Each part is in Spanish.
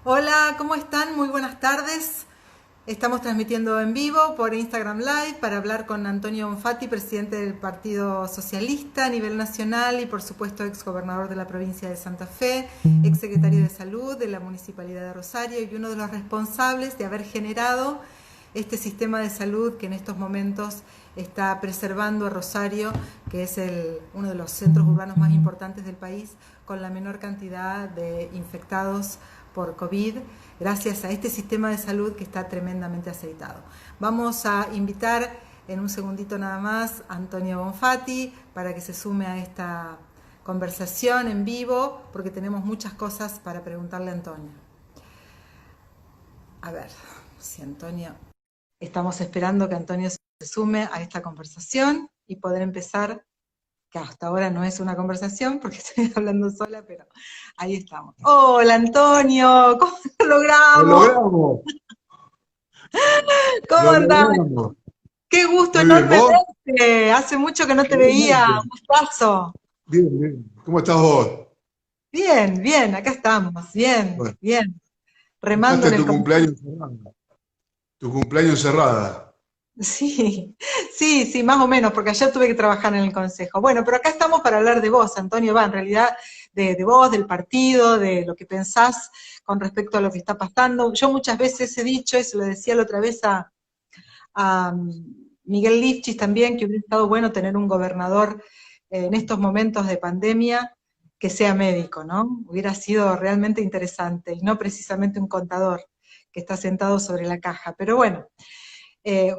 Hola, ¿cómo están? Muy buenas tardes. Estamos transmitiendo en vivo por Instagram Live para hablar con Antonio Bonfatti, presidente del Partido Socialista a nivel nacional y por supuesto ex gobernador de la provincia de Santa Fe, ex secretario de Salud de la Municipalidad de Rosario y uno de los responsables de haber generado este sistema de salud que en estos momentos está preservando a Rosario, que es uno de los centros urbanos más importantes del país, con la menor cantidad de infectados por COVID, gracias a este sistema de salud que está tremendamente aceitado. Vamos a invitar en un segundito nada más a Antonio Bonfatti para que se sume a esta conversación en vivo, porque tenemos muchas cosas para preguntarle a Antonio. A ver, si Antonio... Estamos esperando que Antonio se sume a esta conversación y poder empezar, que hasta ahora no es una conversación porque estoy hablando sola, pero ahí estamos. Hola Antonio, ¿cómo lo Lo logramos? logramos, ¿Cómo lo andás? logramos. Qué gusto Muy bien, enorme ¿vos? verte. Hace mucho que no te veía. Igualmente. Un gustazo. Bien, bien. ¿Cómo estás vos? Bien, bien, acá estamos. Bien, Bueno, bien. Remando pasaste en el tu camino. cumpleaños cerrada. Tu cumpleaños cerrada. Sí, sí, sí, más o menos, porque ayer tuve que trabajar en el consejo. Bueno, pero acá estamos para hablar de vos, Antonio, va, en realidad de vos, del partido, de lo que pensás con respecto a lo que está pasando. Yo muchas veces he dicho, y se lo decía la otra vez a Miguel Lifchis también, que hubiera estado bueno tener un gobernador en estos momentos de pandemia que sea médico, ¿no? Hubiera sido realmente interesante, y no precisamente un contador que está sentado sobre la caja. Pero bueno,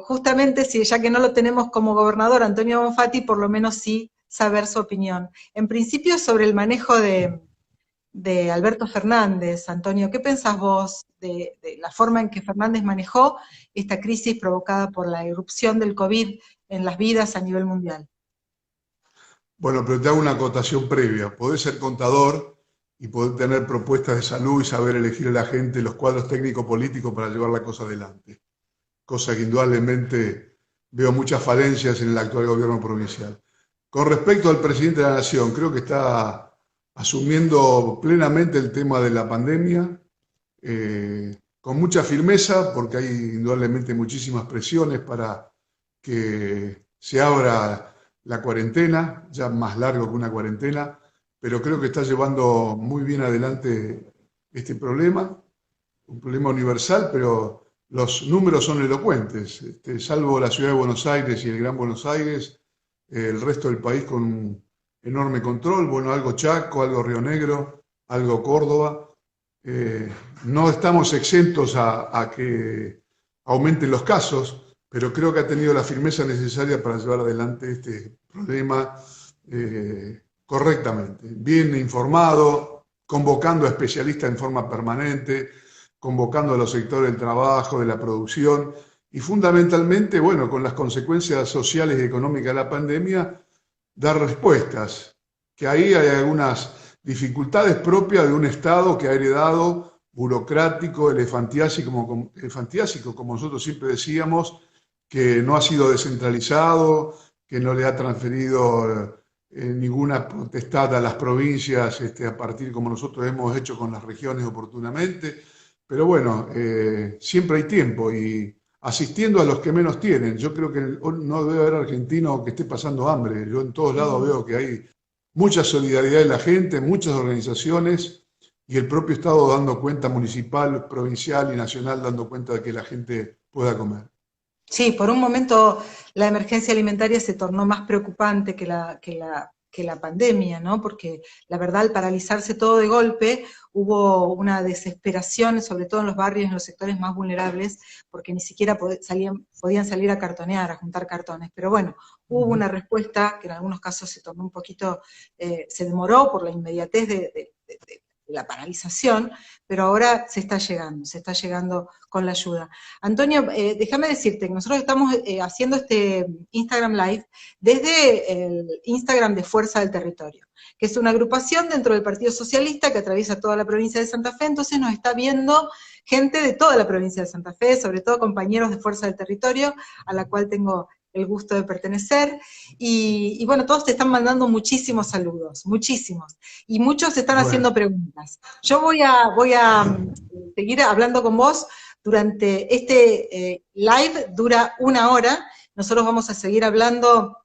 justamente si ya que no lo tenemos como gobernador Antonio Bonfatti, por lo menos sí saber su opinión. En principio sobre el manejo de Alberto Fernández, Antonio, ¿qué pensás vos de la forma en que Fernández manejó esta crisis provocada por la irrupción del COVID en las vidas a nivel mundial? Bueno, pero te hago una acotación previa. Podés ser contador y poder tener propuestas de salud y saber elegir a la gente, los cuadros técnico-políticos para llevar la cosa adelante. Cosa que indudablemente veo muchas falencias en el actual gobierno provincial. Con respecto al presidente de la Nación, creo que está asumiendo plenamente el tema de la pandemia, con mucha firmeza, porque hay indudablemente muchísimas presiones para que se abra la cuarentena, ya más largo que una cuarentena, pero creo que está llevando muy bien adelante este problema, un problema universal, pero los números son elocuentes. Salvo la ciudad de Buenos Aires y el Gran Buenos Aires, el resto del país con un enorme control, bueno, algo Chaco, algo Río Negro, algo Córdoba. Eh, no estamos exentos a que aumenten los casos, pero creo que ha tenido la firmeza necesaria para llevar adelante este problema correctamente, bien informado, convocando a especialistas en forma permanente, convocando a los sectores del trabajo, de la producción y fundamentalmente, bueno, con las consecuencias sociales y económicas de la pandemia, dar respuestas, que ahí hay algunas dificultades propias de un Estado que ha heredado burocrático, elefantiásico, como nosotros siempre decíamos, que no ha sido descentralizado, que no le ha transferido ninguna potestad a las provincias a partir como nosotros hemos hecho con las regiones oportunamente. Pero bueno, siempre hay tiempo y asistiendo a los que menos tienen. Yo creo que no debe haber argentino que esté pasando hambre. Yo en todos lados Sí. veo que hay mucha solidaridad de la gente, muchas organizaciones y el propio Estado dando cuenta, municipal, provincial y nacional, dando cuenta de que la gente pueda comer. Sí, por un momento la emergencia alimentaria se tornó más preocupante que la pandemia, ¿no? Porque la verdad, al paralizarse todo de golpe, hubo una desesperación, sobre todo en los barrios, en los sectores más vulnerables, porque ni siquiera podían salir a cartonear, a juntar cartones. Pero bueno, hubo una respuesta que en algunos casos se tomó un poquito, se demoró por la inmediatez de la paralización, pero ahora se está llegando con la ayuda. Antonio, déjame decirte que nosotros estamos haciendo este Instagram Live desde el Instagram de Fuerza del Territorio, que es una agrupación dentro del Partido Socialista que atraviesa toda la provincia de Santa Fe, entonces nos está viendo gente de toda la provincia de Santa Fe, sobre todo compañeros de Fuerza del Territorio, a la cual tengo el gusto de pertenecer, y bueno, todos te están mandando muchísimos saludos, muchísimos, y muchos te están Bueno, haciendo preguntas. Yo voy a seguir hablando con vos durante este live, dura 1 hora, nosotros vamos a seguir hablando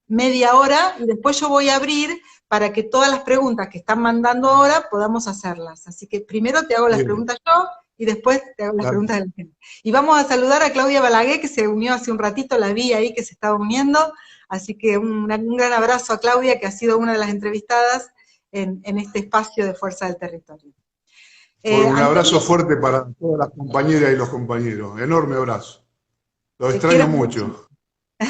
media hora, y después yo voy a abrir para que todas las preguntas que están mandando ahora podamos hacerlas. Así que primero te hago las preguntas yo, y después te hago las preguntas de la gente. Y vamos a saludar a Claudia Balaguer, que se unió hace un ratito, la vi ahí que se estaba uniendo, así que un gran abrazo a Claudia, que ha sido una de las entrevistadas en este espacio de Fuerza del Territorio. Un abrazo fuerte para todas las compañeras y los compañeros, enorme abrazo. Los extraño mucho.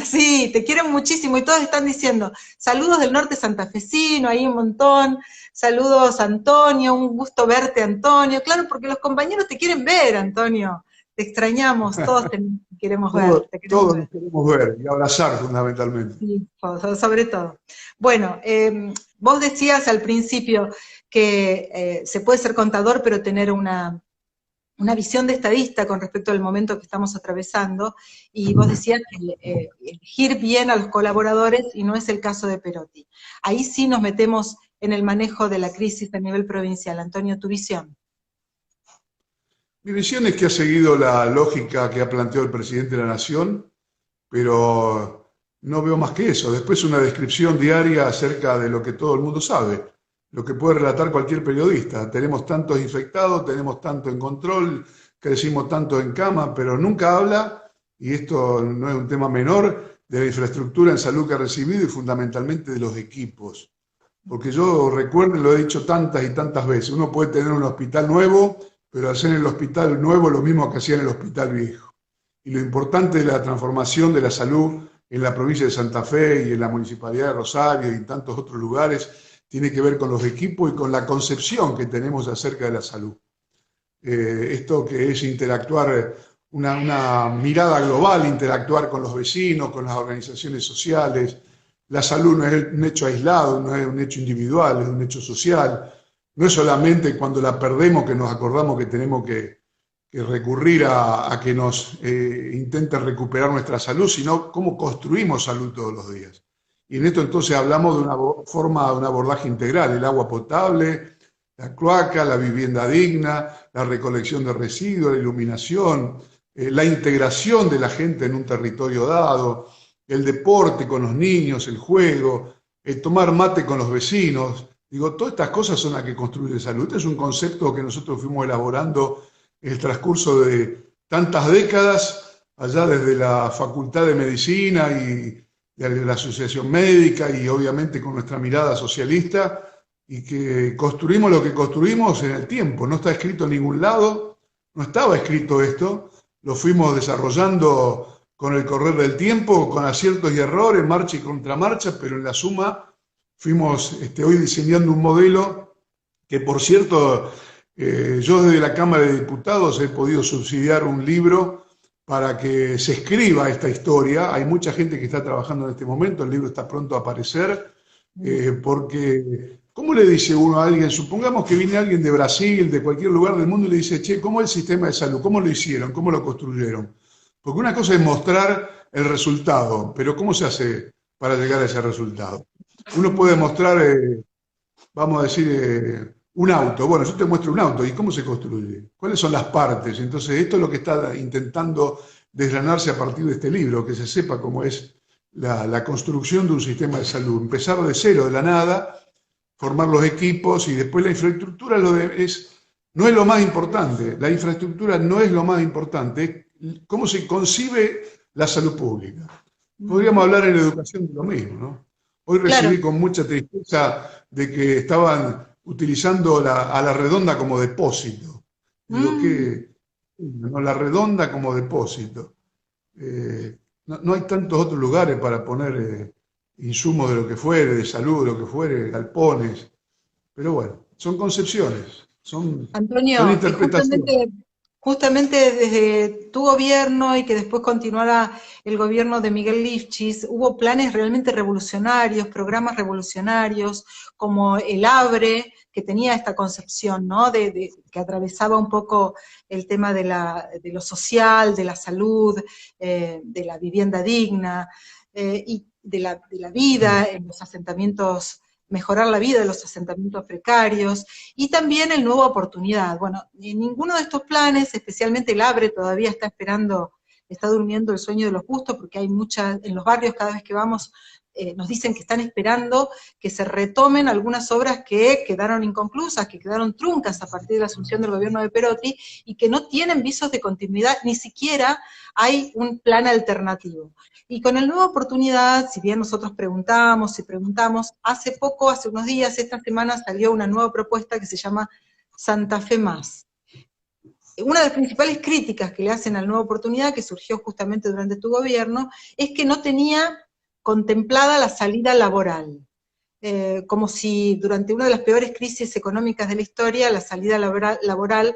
Sí, te quieren muchísimo, y todos están diciendo, saludos del norte santafesino, ahí un montón, saludos Antonio, un gusto verte Antonio, claro, porque los compañeros te quieren ver, Antonio, te extrañamos, todos te queremos ver. Todos nos queremos ver y abrazar fundamentalmente. Sí, sobre todo. Bueno, vos decías al principio que se puede ser contador, pero tener una visión de estadista con respecto al momento que estamos atravesando, y vos decías que elegir bien a los colaboradores, y no es el caso de Perotti. Ahí sí nos metemos en el manejo de la crisis a nivel provincial. Antonio, tu visión. Mi visión es que ha seguido la lógica que ha planteado el presidente de la Nación, pero no veo más que eso. Después una descripción diaria acerca de lo que todo el mundo sabe, lo que puede relatar cualquier periodista. Tenemos tantos infectados, tenemos tanto en control, crecimos tanto en cama, pero nunca habla, y esto no es un tema menor, de la infraestructura en salud que ha recibido y fundamentalmente de los equipos. Porque yo recuerdo, lo he dicho tantas y tantas veces, uno puede tener un hospital nuevo, pero hacer en el hospital nuevo lo mismo que hacía en el hospital viejo. Y lo importante de la transformación de la salud en la provincia de Santa Fe y en la municipalidad de Rosario y en tantos otros lugares tiene que ver con los equipos y con la concepción que tenemos acerca de la salud. Esto que es interactuar, una mirada global, interactuar con los vecinos, con las organizaciones sociales. La salud no es un hecho aislado, no es un hecho individual, es un hecho social. No es solamente cuando la perdemos que nos acordamos que tenemos que recurrir a que nos intenten recuperar nuestra salud, sino cómo construimos salud todos los días. Y en esto entonces hablamos de una forma, de un abordaje integral: el agua potable, la cloaca, la vivienda digna, la recolección de residuos, la iluminación, la integración de la gente en un territorio dado, el deporte con los niños, el juego, el tomar mate con los vecinos. Digo, todas estas cosas son las que construyen salud. Este es un concepto que nosotros fuimos elaborando en el transcurso de tantas décadas, allá desde la Facultad de Medicina y de la Asociación Médica, y obviamente con nuestra mirada socialista, y que construimos lo que construimos en el tiempo. No está escrito en ningún lado, no estaba escrito esto, lo fuimos desarrollando con el correr del tiempo, con aciertos y errores, marcha y contramarcha, pero en la suma fuimos hoy diseñando un modelo que, por cierto, yo desde la Cámara de Diputados he podido subsidiar un libro para que se escriba esta historia. Hay mucha gente que está trabajando en este momento, el libro está pronto a aparecer, porque ¿cómo le dice uno a alguien? Supongamos que viene alguien de Brasil, de cualquier lugar del mundo, y le dice, che, ¿cómo es el sistema de salud? ¿Cómo lo hicieron? ¿Cómo lo construyeron? Porque una cosa es mostrar el resultado, pero ¿cómo se hace para llegar a ese resultado? Uno puede mostrar, vamos a decir, un auto. Bueno, yo te muestro un auto, ¿y cómo se construye? ¿Cuáles son las partes? Entonces, esto es lo que está intentando desgranarse a partir de este libro, que se sepa cómo es la construcción de un sistema de salud. Empezar de cero, de la nada, formar los equipos, y después la infraestructura no es lo más importante. La infraestructura no es lo más importante. ¿Cómo se concibe la salud pública? Podríamos hablar en educación de lo mismo, ¿no? Hoy recibí con mucha tristeza de que estaban utilizando a la redonda como depósito. Digo, no, la redonda como depósito. No hay tantos otros lugares para poner insumos de lo que fuere, de salud, de lo que fuere, galpones. Pero bueno, son concepciones, son interpretaciones. Justamente desde tu gobierno, y que después continuara el gobierno de Miguel Lifchis, hubo planes realmente revolucionarios, programas revolucionarios, como el ABRE, que tenía esta concepción, ¿no? que atravesaba un poco el tema de lo social, de la salud, de la vivienda digna, y de la vida en los asentamientos mejorar la vida de los asentamientos precarios, y también el Nueva Oportunidad. Bueno, ninguno de estos planes, especialmente el ABRE, todavía está esperando, está durmiendo el sueño de los justos, porque hay muchas, en los barrios cada vez que vamos, nos dicen que están esperando que se retomen algunas obras que quedaron inconclusas, que quedaron truncas a partir de la asunción del gobierno de Perotti, y que no tienen visos de continuidad, ni siquiera hay un plan alternativo. Y con el Nueva Oportunidad, si bien nosotros preguntamos y preguntamos, hace poco, hace unos días, esta semana salió una nueva propuesta que se llama Santa Fe Más. Una de las principales críticas que le hacen al Nueva Oportunidad, que surgió justamente durante tu gobierno, es que no tenía contemplada la salida laboral. Como si durante una de las peores crisis económicas de la historia, la salida laboral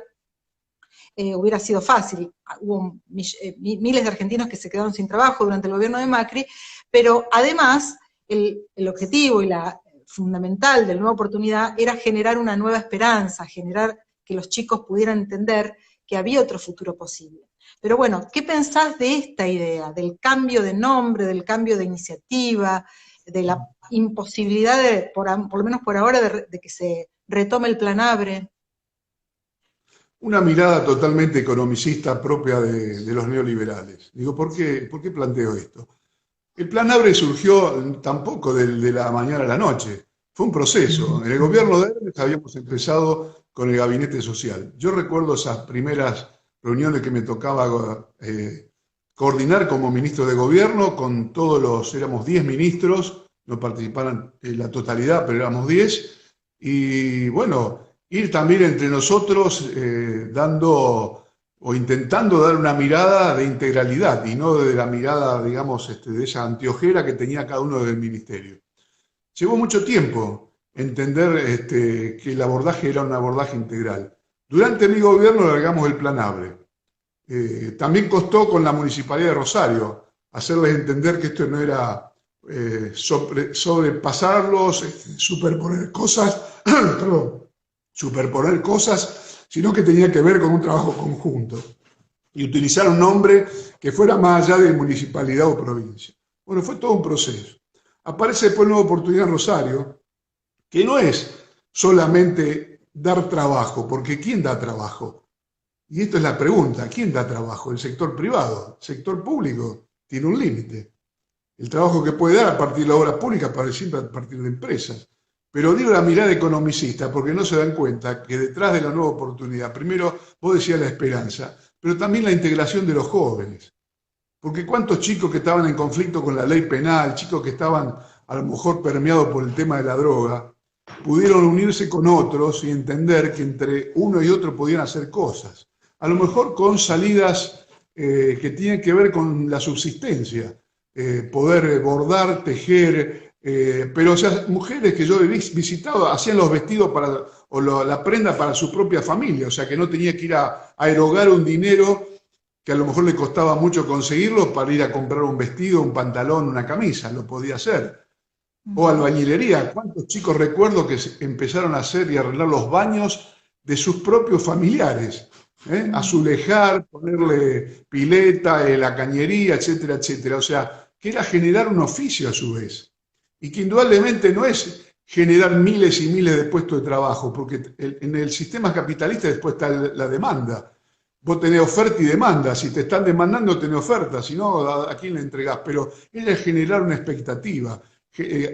hubiera sido fácil. Hubo miles de argentinos que se quedaron sin trabajo durante el gobierno de Macri, pero además el objetivo y la fundamental de la Nueva Oportunidad era generar una nueva esperanza, generar que los chicos pudieran entender que había otro futuro posible. Pero bueno, ¿qué pensás de esta idea, del cambio de nombre, del cambio de iniciativa, de la imposibilidad, por lo menos por ahora, de que se retome el Plan ABRE? Una mirada totalmente economicista propia de los neoliberales. Digo, ¿por qué planteo esto? El Plan ABRE surgió tampoco de la mañana a la noche, fue un proceso. En el gobierno de Hermes habíamos empezado con el gabinete social. Yo recuerdo esas primeras reuniones que me tocaba coordinar como ministro de gobierno con éramos 10 ministros, no participaron en la totalidad, pero éramos 10, y bueno, ir también entre nosotros dando o intentando dar una mirada de integralidad y no de la mirada, digamos, de esa anteojera que tenía cada uno del ministerio. Llevó mucho tiempo entender que el abordaje era un abordaje integral. Durante mi gobierno largamos el Plan ABRE. También costó con la Municipalidad de Rosario hacerles entender que esto no era sobrepasarlos, superponer cosas, perdón, superponer cosas, sino que tenía que ver con un trabajo conjunto y utilizar un nombre que fuera más allá de municipalidad o provincia. Bueno, fue todo un proceso. Aparece después Nueva Oportunidad en Rosario, que no es solamente dar trabajo, porque ¿quién da trabajo? Y esto es la pregunta, ¿quién da trabajo? ¿El sector privado? ¿El sector público? Tiene un límite. El trabajo que puede dar a partir de la obra pública para siempre a partir de empresas. Pero digo la mirada economicista porque no se dan cuenta que detrás de la Nueva Oportunidad, primero vos decías la esperanza, pero también la integración de los jóvenes. Porque cuántos chicos que estaban en conflicto con la ley penal, chicos que estaban a lo mejor permeados por el tema de la droga, pudieron unirse con otros y entender que entre uno y otro podían hacer cosas. A lo mejor con salidas que tienen que ver con la subsistencia, poder bordar, tejer, pero o sea, mujeres que yo he visitado hacían los vestidos o la prenda para su propia familia, o sea que no tenía que ir a erogar un dinero que a lo mejor le costaba mucho conseguirlo para ir a comprar un vestido, un pantalón, una camisa, lo podía hacer. O albañilería, ¿cuántos chicos recuerdo que empezaron a hacer y arreglar los baños de sus propios familiares? Azulejar, ponerle pileta, la cañería, etcétera, etcétera. O sea, que era generar un oficio a su vez. Y que indudablemente no es generar miles y miles de puestos de trabajo, porque en el sistema capitalista después está la demanda. Vos tenés oferta y demanda, si te están demandando tenés oferta, si no, ¿a quién le entregás? Pero era generar una expectativa,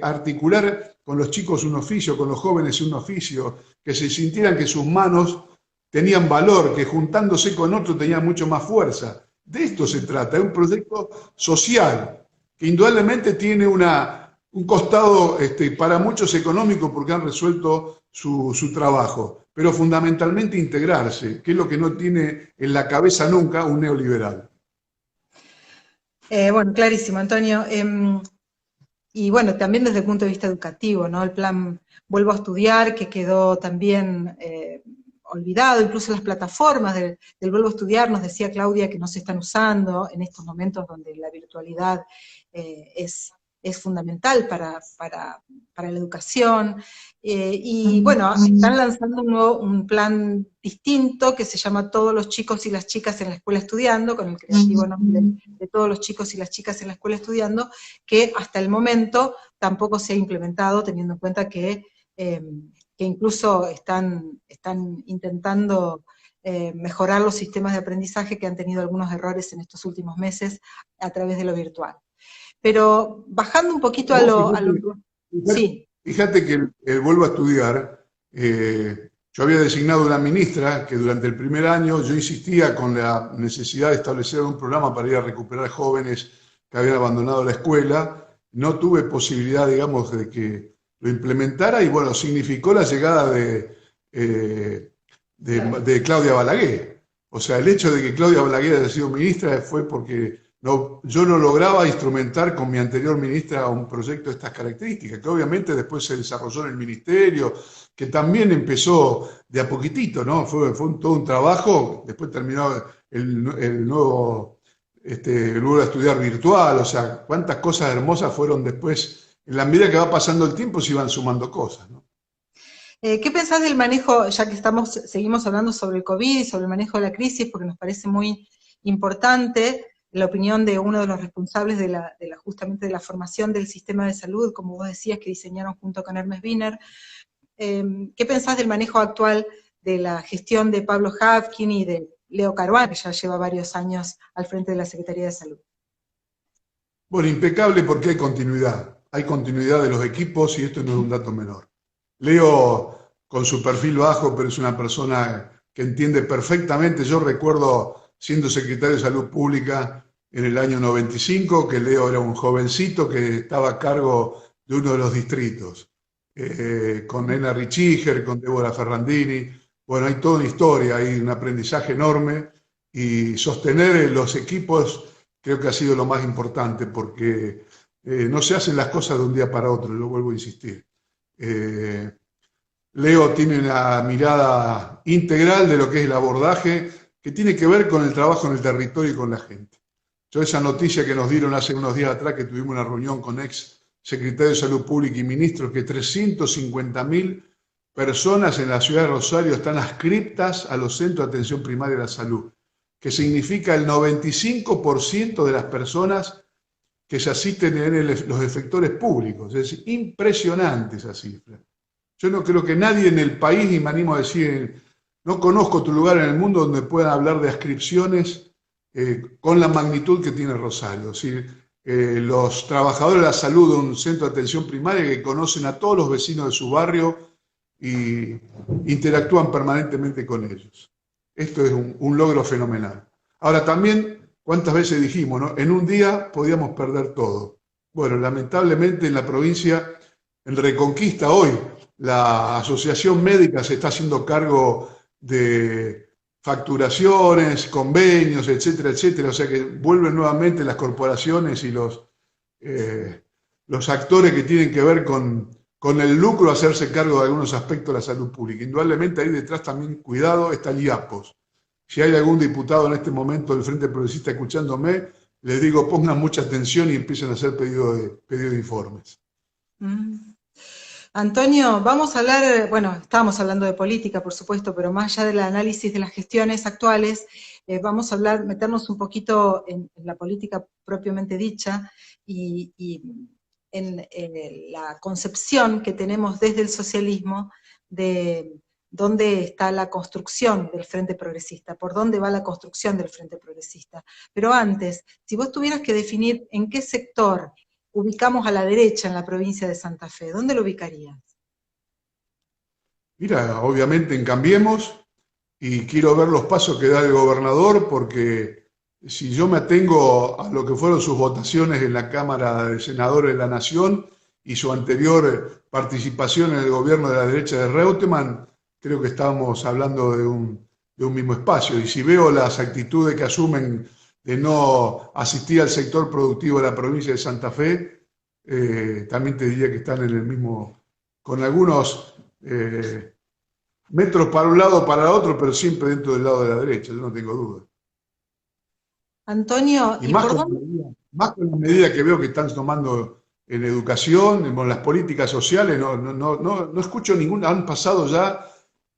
articular con los chicos un oficio, con los jóvenes un oficio, que se sintieran que sus manos tenían valor, que juntándose con otros tenían mucho más fuerza. De esto se trata, es un proyecto social, que indudablemente tiene un costado para muchos económico porque han resuelto su trabajo, pero fundamentalmente integrarse, que es lo que no tiene en la cabeza nunca un neoliberal. Bueno, clarísimo, Antonio. Y bueno, también desde el punto de vista educativo, ¿no? El plan Vuelvo a Estudiar, que quedó también olvidado, incluso las plataformas del Vuelvo a Estudiar, nos decía Claudia que no se están usando en estos momentos donde la virtualidad es es fundamental para la educación. Y bueno, están lanzando un plan distinto que se llama Todos los chicos y las chicas en la escuela estudiando, con el creativo nombre de Todos los chicos y las chicas en la escuela estudiando, que hasta el momento tampoco se ha implementado, teniendo en cuenta que incluso están intentando mejorar los sistemas de aprendizaje que han tenido algunos errores en estos últimos meses a través de lo virtual. Pero bajando un poquito a lo... Sí. Fíjate que vuelvo a estudiar. Yo había designado una ministra que durante el primer año yo insistía con la necesidad de establecer un programa para ir a recuperar jóvenes que habían abandonado la escuela. No tuve posibilidad, digamos, de que lo implementara y bueno, significó la llegada de Claudia Balaguer. O sea, el hecho de que Claudia Balaguer haya sido ministra fue porque yo no lograba instrumentar con mi anterior ministra un proyecto de estas características, que obviamente después se desarrolló en el ministerio, que también empezó de a poquitito, ¿no? Fue todo un trabajo, después terminó el nuevo lugar a estudiar virtual, o sea, cuántas cosas hermosas fueron después, en la medida que va pasando el tiempo se iban sumando cosas, ¿no? ¿Qué pensás del manejo, ya que seguimos hablando sobre el COVID y sobre el manejo de la crisis, porque nos parece muy importante la opinión de uno de los responsables justamente de la formación del sistema de salud, como vos decías, que diseñaron junto con Hermes Wiener? ¿Qué pensás del manejo actual de la gestión de Pablo Havkin y de Leo Caruana, que ya lleva varios años al frente de la Secretaría de Salud? Bueno, impecable porque hay continuidad de los equipos y esto no es un dato menor. Leo, con su perfil bajo, pero es una persona que entiende perfectamente. Yo recuerdo, siendo secretario de Salud Pública en el año 95, que Leo era un jovencito que estaba a cargo de uno de los distritos, con Nena Richiger, con Débora Ferrandini. Bueno, hay toda una historia, hay un aprendizaje enorme y sostener los equipos creo que ha sido lo más importante porque no se hacen las cosas de un día para otro, lo vuelvo a insistir. Leo tiene una mirada integral de lo que es el abordaje, que tiene que ver con el trabajo en el territorio y con la gente. Yo esa noticia que nos dieron hace unos días atrás, que tuvimos una reunión con ex secretarios de Salud Pública y ministros, que 350.000 personas en la ciudad de Rosario están adscriptas a los centros de atención primaria de la salud, que significa el 95% de las personas que se asisten en los efectores públicos. Es decir, impresionante esa cifra. Yo no creo que nadie en el país, y me animo a decir, no conozco otro lugar en el mundo donde puedan hablar de adscripciones con la magnitud que tiene Rosario. Es decir, los trabajadores de la salud de un centro de atención primaria que conocen a todos los vecinos de su barrio y interactúan permanentemente con ellos. Esto es un logro fenomenal. Ahora también, ¿cuántas veces dijimos, ¿no? En un día podíamos perder todo? Bueno, lamentablemente en la provincia, en Reconquista hoy, la asociación médica se está haciendo cargo de facturaciones, convenios, etcétera, etcétera. O sea que vuelven nuevamente las corporaciones y los actores que tienen que ver con el lucro a hacerse cargo de algunos aspectos de la salud pública. Indudablemente ahí detrás también, cuidado, está el IAPOS. Si hay algún diputado en este momento del Frente Progresista escuchándome, les digo, pongan mucha atención y empiecen a hacer pedido de informes. Antonio, vamos a hablar, bueno, estábamos hablando de política, por supuesto, pero más allá del análisis de las gestiones actuales, vamos a meternos un poquito en la política propiamente dicha y en la concepción que tenemos desde el socialismo de dónde está la construcción del Frente Progresista, por dónde va la construcción del Frente Progresista. Pero antes, si vos tuvieras que definir en qué sector ubicamos a la derecha en la provincia de Santa Fe, ¿dónde lo ubicarías? Mira, obviamente en Cambiemos, y quiero ver los pasos que da el gobernador, porque si yo me atengo a lo que fueron sus votaciones en la Cámara de Senadores de la Nación y su anterior participación en el gobierno de la derecha de Reutemann, creo que estamos hablando de un mismo espacio. Y si veo las actitudes que asumen de no asistir al sector productivo de la provincia de Santa Fe, también te diría que están en el mismo, con algunos metros para un lado o para el otro, pero siempre dentro del lado de la derecha, yo no tengo duda. Antonio, y más con la medida que veo que están tomando en educación, en las políticas sociales, no escucho ninguna. Han pasado ya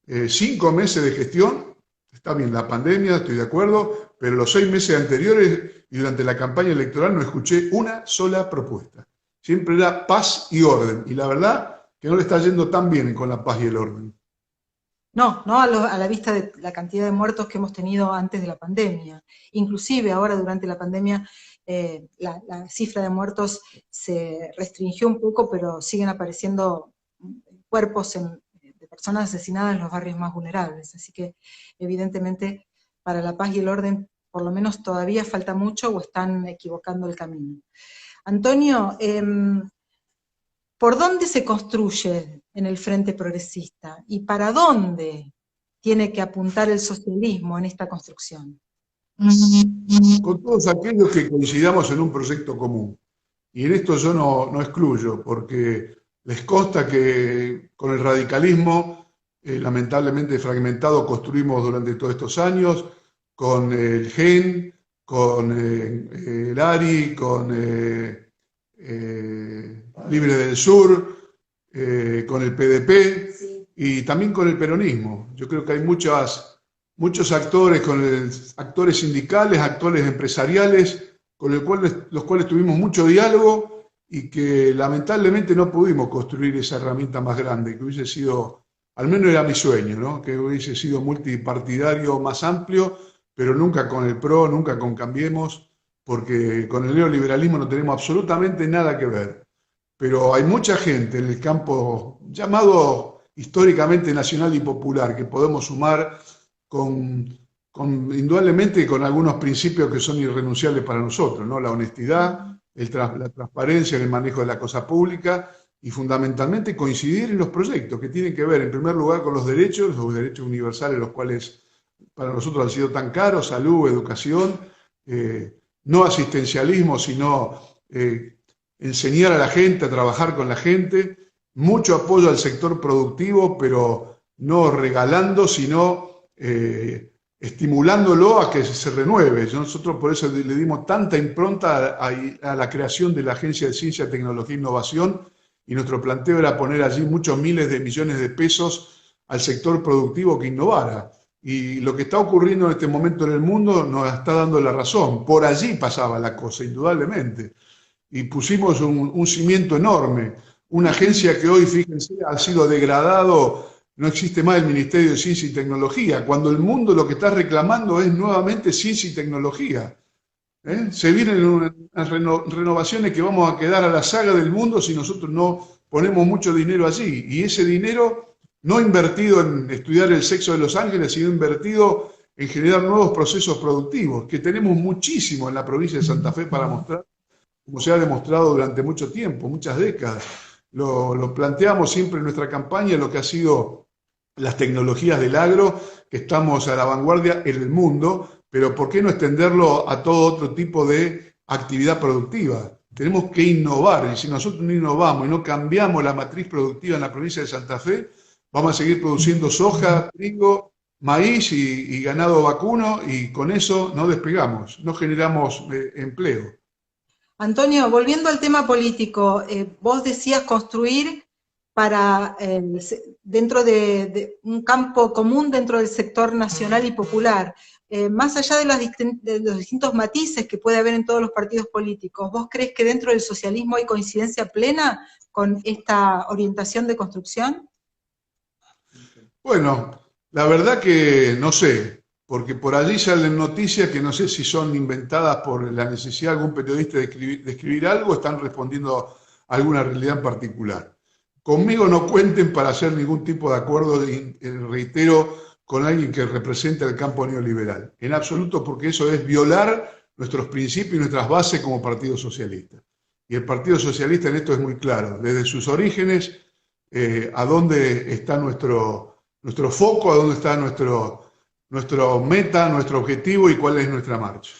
5 meses de gestión, está bien la pandemia, estoy de acuerdo, pero los 6 meses anteriores y durante la campaña electoral no escuché una sola propuesta. Siempre era paz y orden, y la verdad que no le está yendo tan bien con la paz y el orden. No, no a la vista de la cantidad de muertos que hemos tenido antes de la pandemia. Inclusive ahora durante la pandemia la cifra de muertos se restringió un poco, pero siguen apareciendo cuerpos de personas asesinadas en los barrios más vulnerables. Así que evidentemente para la paz y el orden por lo menos todavía falta mucho o están equivocando el camino. Antonio, ¿por dónde se construye en el Frente Progresista? ¿Y para dónde tiene que apuntar el socialismo en esta construcción? Con todos aquellos que coincidamos en un proyecto común. Y en esto yo no excluyo, porque les consta que con el radicalismo, lamentablemente fragmentado, construimos durante todos estos años, con el GEN, con el ARI, con Libre del Sur, con el PDP, sí, y también con el peronismo. Yo creo que hay muchos actores, actores sindicales, actores empresariales, con los cuales tuvimos mucho diálogo y que lamentablemente no pudimos construir esa herramienta más grande, que hubiese sido, al menos era mi sueño, ¿no? Que hubiese sido multipartidario más amplio, pero nunca con el PRO, nunca con Cambiemos, porque con el neoliberalismo no tenemos absolutamente nada que ver. Pero hay mucha gente en el campo llamado históricamente nacional y popular que podemos sumar indudablemente con algunos principios que son irrenunciables para nosotros, ¿no? La honestidad, la transparencia en el manejo de la cosa pública y fundamentalmente coincidir en los proyectos que tienen que ver en primer lugar con los derechos universales, los cuales para nosotros han sido tan caros: salud, educación, no asistencialismo, sino enseñar a la gente, a trabajar con la gente, mucho apoyo al sector productivo, pero no regalando, sino estimulándolo a que se renueve. Nosotros por eso le dimos tanta impronta a la creación de la Agencia de Ciencia, Tecnología e Innovación, y nuestro planteo era poner allí muchos miles de millones de pesos al sector productivo que innovara. Y lo que está ocurriendo en este momento en el mundo nos está dando la razón. Por allí pasaba la cosa, indudablemente. Y pusimos un cimiento enorme. Una agencia que hoy, fíjense, ha sido degradado. No existe más el Ministerio de Ciencia y Tecnología, cuando el mundo lo que está reclamando es nuevamente ciencia y tecnología. Se vienen unas renovaciones que vamos a quedar a la saga del mundo si nosotros no ponemos mucho dinero allí. Y ese dinero no invertido en estudiar el sexo de los ángeles, sino invertido en generar nuevos procesos productivos, que tenemos muchísimo en la provincia de Santa Fe para mostrar, como se ha demostrado durante mucho tiempo, muchas décadas. Lo planteamos siempre en nuestra campaña, lo que ha sido las tecnologías del agro, que estamos a la vanguardia en el mundo, pero ¿por qué no extenderlo a todo otro tipo de actividad productiva? Tenemos que innovar, y si nosotros no innovamos y no cambiamos la matriz productiva en la provincia de Santa Fe, vamos a seguir produciendo soja, trigo, maíz y ganado vacuno, y con eso no despegamos, no generamos empleo. Antonio, volviendo al tema político, vos decías construir para dentro de un campo común dentro del sector nacional y popular. Más allá de los distintos matices que puede haber en todos los partidos políticos, ¿vos crees que dentro del socialismo hay coincidencia plena con esta orientación de construcción? Bueno, la verdad que no sé, porque por allí salen noticias que no sé si son inventadas por la necesidad de algún periodista de escribir algo o están respondiendo a alguna realidad en particular. Conmigo no cuenten para hacer ningún tipo de acuerdo, reitero, con alguien que represente el campo neoliberal. En absoluto, porque eso es violar nuestros principios y nuestras bases como Partido Socialista. Y el Partido Socialista en esto es muy claro, desde sus orígenes, a dónde está nuestro foco, a dónde está nuestro meta, nuestro objetivo y cuál es nuestra marcha.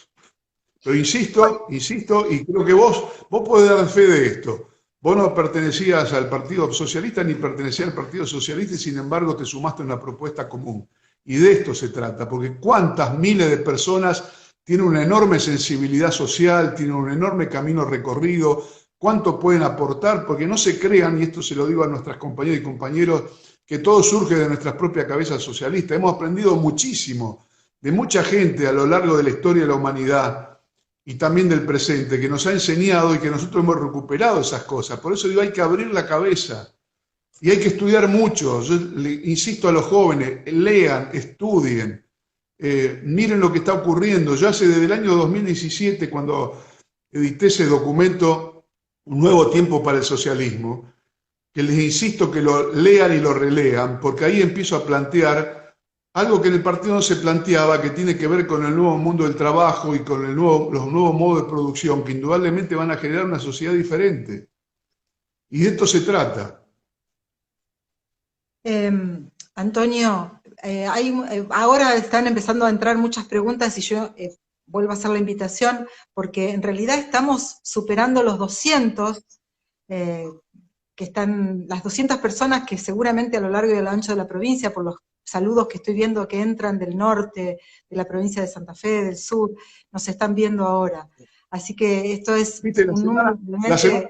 Pero insisto, y creo que vos podés dar fe de esto. Vos no pertenecías al Partido Socialista ni pertenecías al Partido Socialista y sin embargo te sumaste a una propuesta común. Y de esto se trata, porque cuántas miles de personas tienen una enorme sensibilidad social, tienen un enorme camino recorrido, cuánto pueden aportar, porque no se crean, y esto se lo digo a nuestras compañeras y compañeros, que todo surge de nuestras propias cabezas socialistas. Hemos aprendido muchísimo de mucha gente a lo largo de la historia de la humanidad y también del presente, que nos ha enseñado y que nosotros hemos recuperado esas cosas. Por eso digo, hay que abrir la cabeza y hay que estudiar mucho. Yo le insisto a los jóvenes, lean, estudien, miren lo que está ocurriendo. Yo desde el año 2017, cuando edité ese documento, Un nuevo tiempo para el socialismo, que les insisto que lo lean y lo relean, porque ahí empiezo a plantear algo que en el partido no se planteaba, que tiene que ver con el nuevo mundo del trabajo y con los nuevos modos de producción, que indudablemente van a generar una sociedad diferente. Y de esto se trata. Antonio, ahora están empezando a entrar muchas preguntas y yo vuelvo a hacer la invitación, porque en realidad estamos superando los 200, que están las 200 personas que seguramente a lo largo y a lo ancho de la provincia, por los saludos que estoy viendo que entran del norte, de la provincia de Santa Fe, del sur, nos están viendo ahora. Así que esto es un número la semana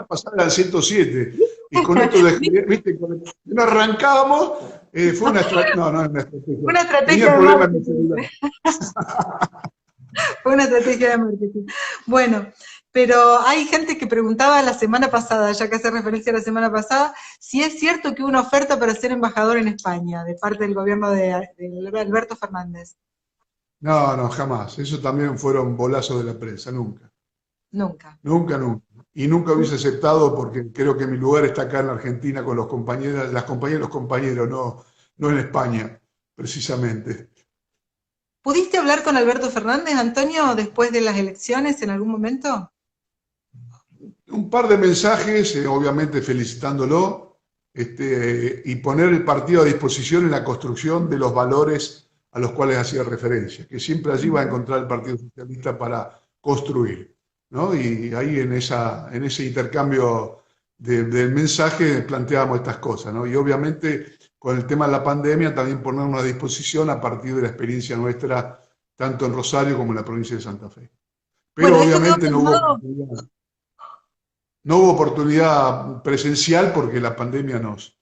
pasada era el 107, y con esto ¿viste? No arrancábamos, fue una estrategia. No, no es una estrategia. Una estrategia de marketing. Fue una estrategia de marketing. Bueno, pero hay gente que preguntaba la semana pasada, ya que hace referencia a la semana pasada, si es cierto que hubo una oferta para ser embajador en España, de parte del gobierno de Alberto Fernández. No, no, jamás. Eso también fueron bolazos de la prensa, nunca. Nunca. Nunca, nunca. Y nunca hubiese aceptado porque creo que mi lugar está acá en la Argentina con los compañeros, las compañeras y los compañeros, no en España, precisamente. ¿Pudiste hablar con Alberto Fernández, Antonio, después de las elecciones en algún momento? Un par de mensajes, obviamente felicitándolo, y poner el partido a disposición en la construcción de los valores a los cuales hacía referencia, que siempre allí va a encontrar el Partido Socialista para construir, ¿no? Y ahí en ese intercambio del mensaje planteábamos estas cosas, ¿no? Y obviamente con el tema de la pandemia también ponernos a disposición a partir de la experiencia nuestra, tanto en Rosario como en la provincia de Santa Fe. Pero bueno, obviamente no hubo oportunidad presencial porque la pandemia nos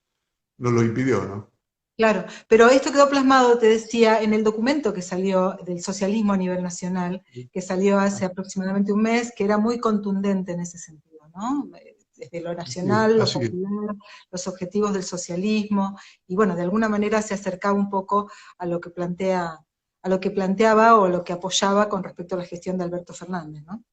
lo impidió, ¿no? Claro, pero esto quedó plasmado, te decía, en el documento que salió del socialismo a nivel nacional, que salió hace aproximadamente un mes, que era muy contundente en ese sentido, ¿no? Desde lo nacional, lo popular, los objetivos del socialismo, y bueno, de alguna manera se acercaba un poco a lo que planteaba o lo que apoyaba con respecto a la gestión de Alberto Fernández, ¿no?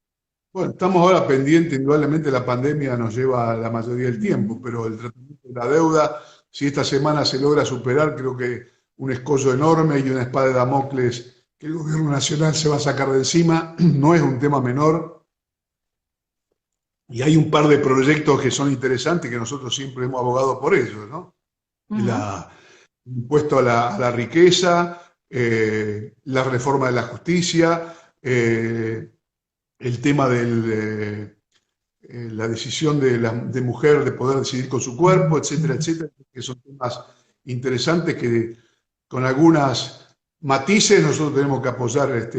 Bueno, estamos ahora pendientes, indudablemente la pandemia nos lleva la mayoría del tiempo, pero el tratamiento de la deuda, si esta semana se logra superar, creo que un escollo enorme y una espada de Damocles que el gobierno nacional se va a sacar de encima, no es un tema menor. Y hay un par de proyectos que son interesantes, que nosotros siempre hemos abogado por ellos, ¿no? El impuesto a la riqueza, la reforma de la justicia, el tema de la decisión de mujer de poder decidir con su cuerpo, etcétera, etcétera, que son temas interesantes que con algunas matices nosotros tenemos que apoyar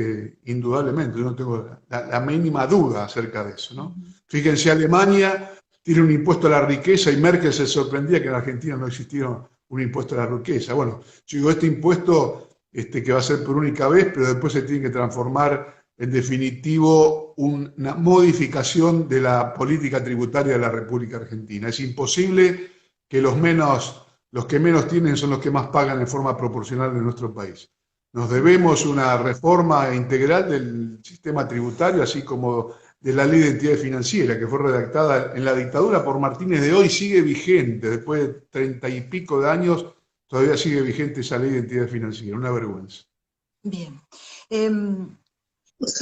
indudablemente. Yo no tengo la mínima duda acerca de eso, ¿no? Fíjense, Alemania tiene un impuesto a la riqueza y Merkel se sorprendía que en Argentina no existiera un impuesto a la riqueza. Bueno, yo digo, este impuesto que va a ser por única vez, pero después se tiene que transformar en definitivo una modificación de la política tributaria de la República Argentina. Es imposible que los que menos tienen son los que más pagan en forma proporcional en nuestro país. Nos debemos una reforma integral del sistema tributario, así como de la Ley de Entidad Financiera, que fue redactada en la dictadura por Martínez de Hoy, sigue vigente, después de 30 y pico de años, todavía sigue vigente esa Ley de Entidad Financiera, una vergüenza. Bien.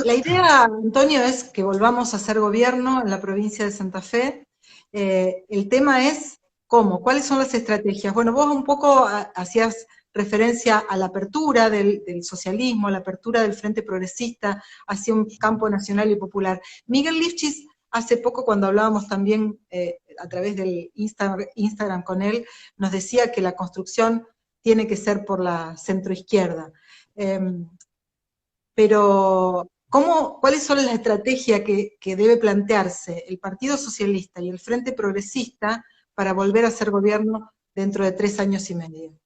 La idea, Antonio, es que volvamos a hacer gobierno en la provincia de Santa Fe. El tema es cómo, cuáles son las estrategias. Bueno, vos un poco hacías referencia a la apertura del socialismo, a la apertura del Frente Progresista hacia un campo nacional y popular. Miguel Lifchis, hace poco cuando hablábamos también a través del Instagram con él, nos decía que la construcción tiene que ser por la centroizquierda. Pero ¿Cuáles son las estrategias que debe plantearse el Partido Socialista y el Frente Progresista para volver a ser gobierno dentro de 3 años y medio?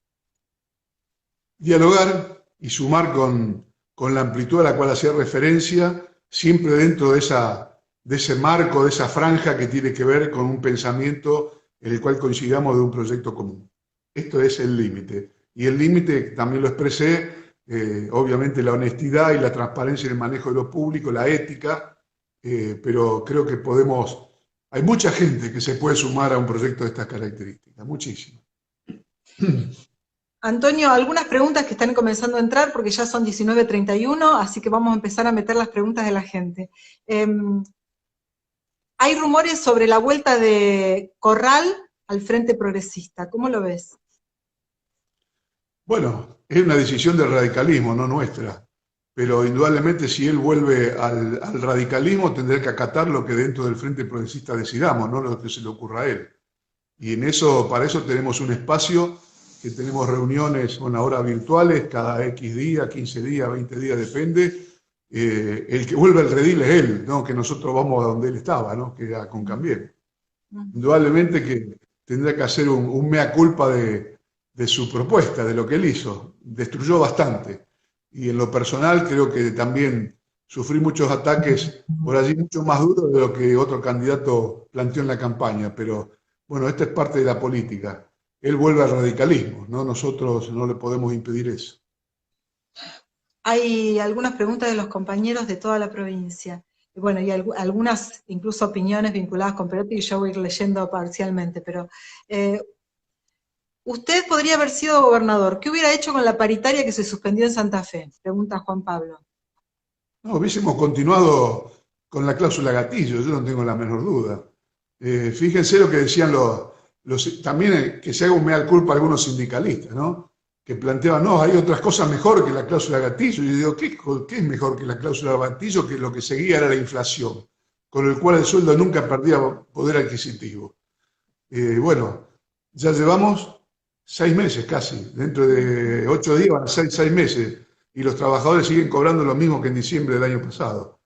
Dialogar y sumar con la amplitud a la cual hacía referencia, siempre dentro de ese marco, de esa franja que tiene que ver con un pensamiento en el cual coincidamos de un proyecto común. Esto es el límite. Y el límite, también lo expresé, obviamente la honestidad y la transparencia en el manejo de lo público, la ética, pero creo que hay mucha gente que se puede sumar a un proyecto de estas características, muchísimo. Antonio, algunas preguntas que están comenzando a entrar porque ya son 19:31, así que vamos a empezar a meter las preguntas de la gente. Hay rumores sobre la vuelta de Corral al Frente Progresista, ¿cómo lo ves? Bueno, es una decisión del radicalismo, no nuestra, pero indudablemente si él vuelve al radicalismo tendrá que acatar lo que dentro del Frente Progresista decidamos, no lo que se le ocurra a él. Y para eso tenemos un espacio, que tenemos reuniones, ahora virtuales, cada X días, 15 días, 20 días, depende. El que vuelve al redil es él, no que nosotros vamos a donde él estaba, ¿no? Que era con Cambiemos. Indudablemente que tendrá que hacer un mea culpa de su propuesta, de lo que él hizo. Destruyó bastante. Y en lo personal creo que también sufrí muchos ataques por allí, mucho más duros de lo que otro candidato planteó en la campaña. Pero bueno, esta es parte de la política. Él vuelve al radicalismo, ¿no? Nosotros no le podemos impedir eso. Hay algunas preguntas de los compañeros de toda la provincia. Bueno, y algunas incluso opiniones vinculadas con Perotti, y yo voy a ir leyendo parcialmente, pero usted podría haber sido gobernador. ¿Qué hubiera hecho con la paritaria que se suspendió en Santa Fe? Pregunta Juan Pablo. No, hubiésemos continuado con la cláusula gatillo, yo no tengo la menor duda. Fíjense lo que decían también que se haga un mea culpa a algunos sindicalistas, ¿no? Que planteaban, no, hay otras cosas mejor que la cláusula gatillo. Y yo digo, ¿qué es mejor que la cláusula gatillo? Que lo que seguía era la inflación, con el cual el sueldo nunca perdía poder adquisitivo. Bueno, ya llevamos 6 meses casi, dentro de 8 días van a ser 6 meses, y los trabajadores siguen cobrando lo mismo que en diciembre del año pasado.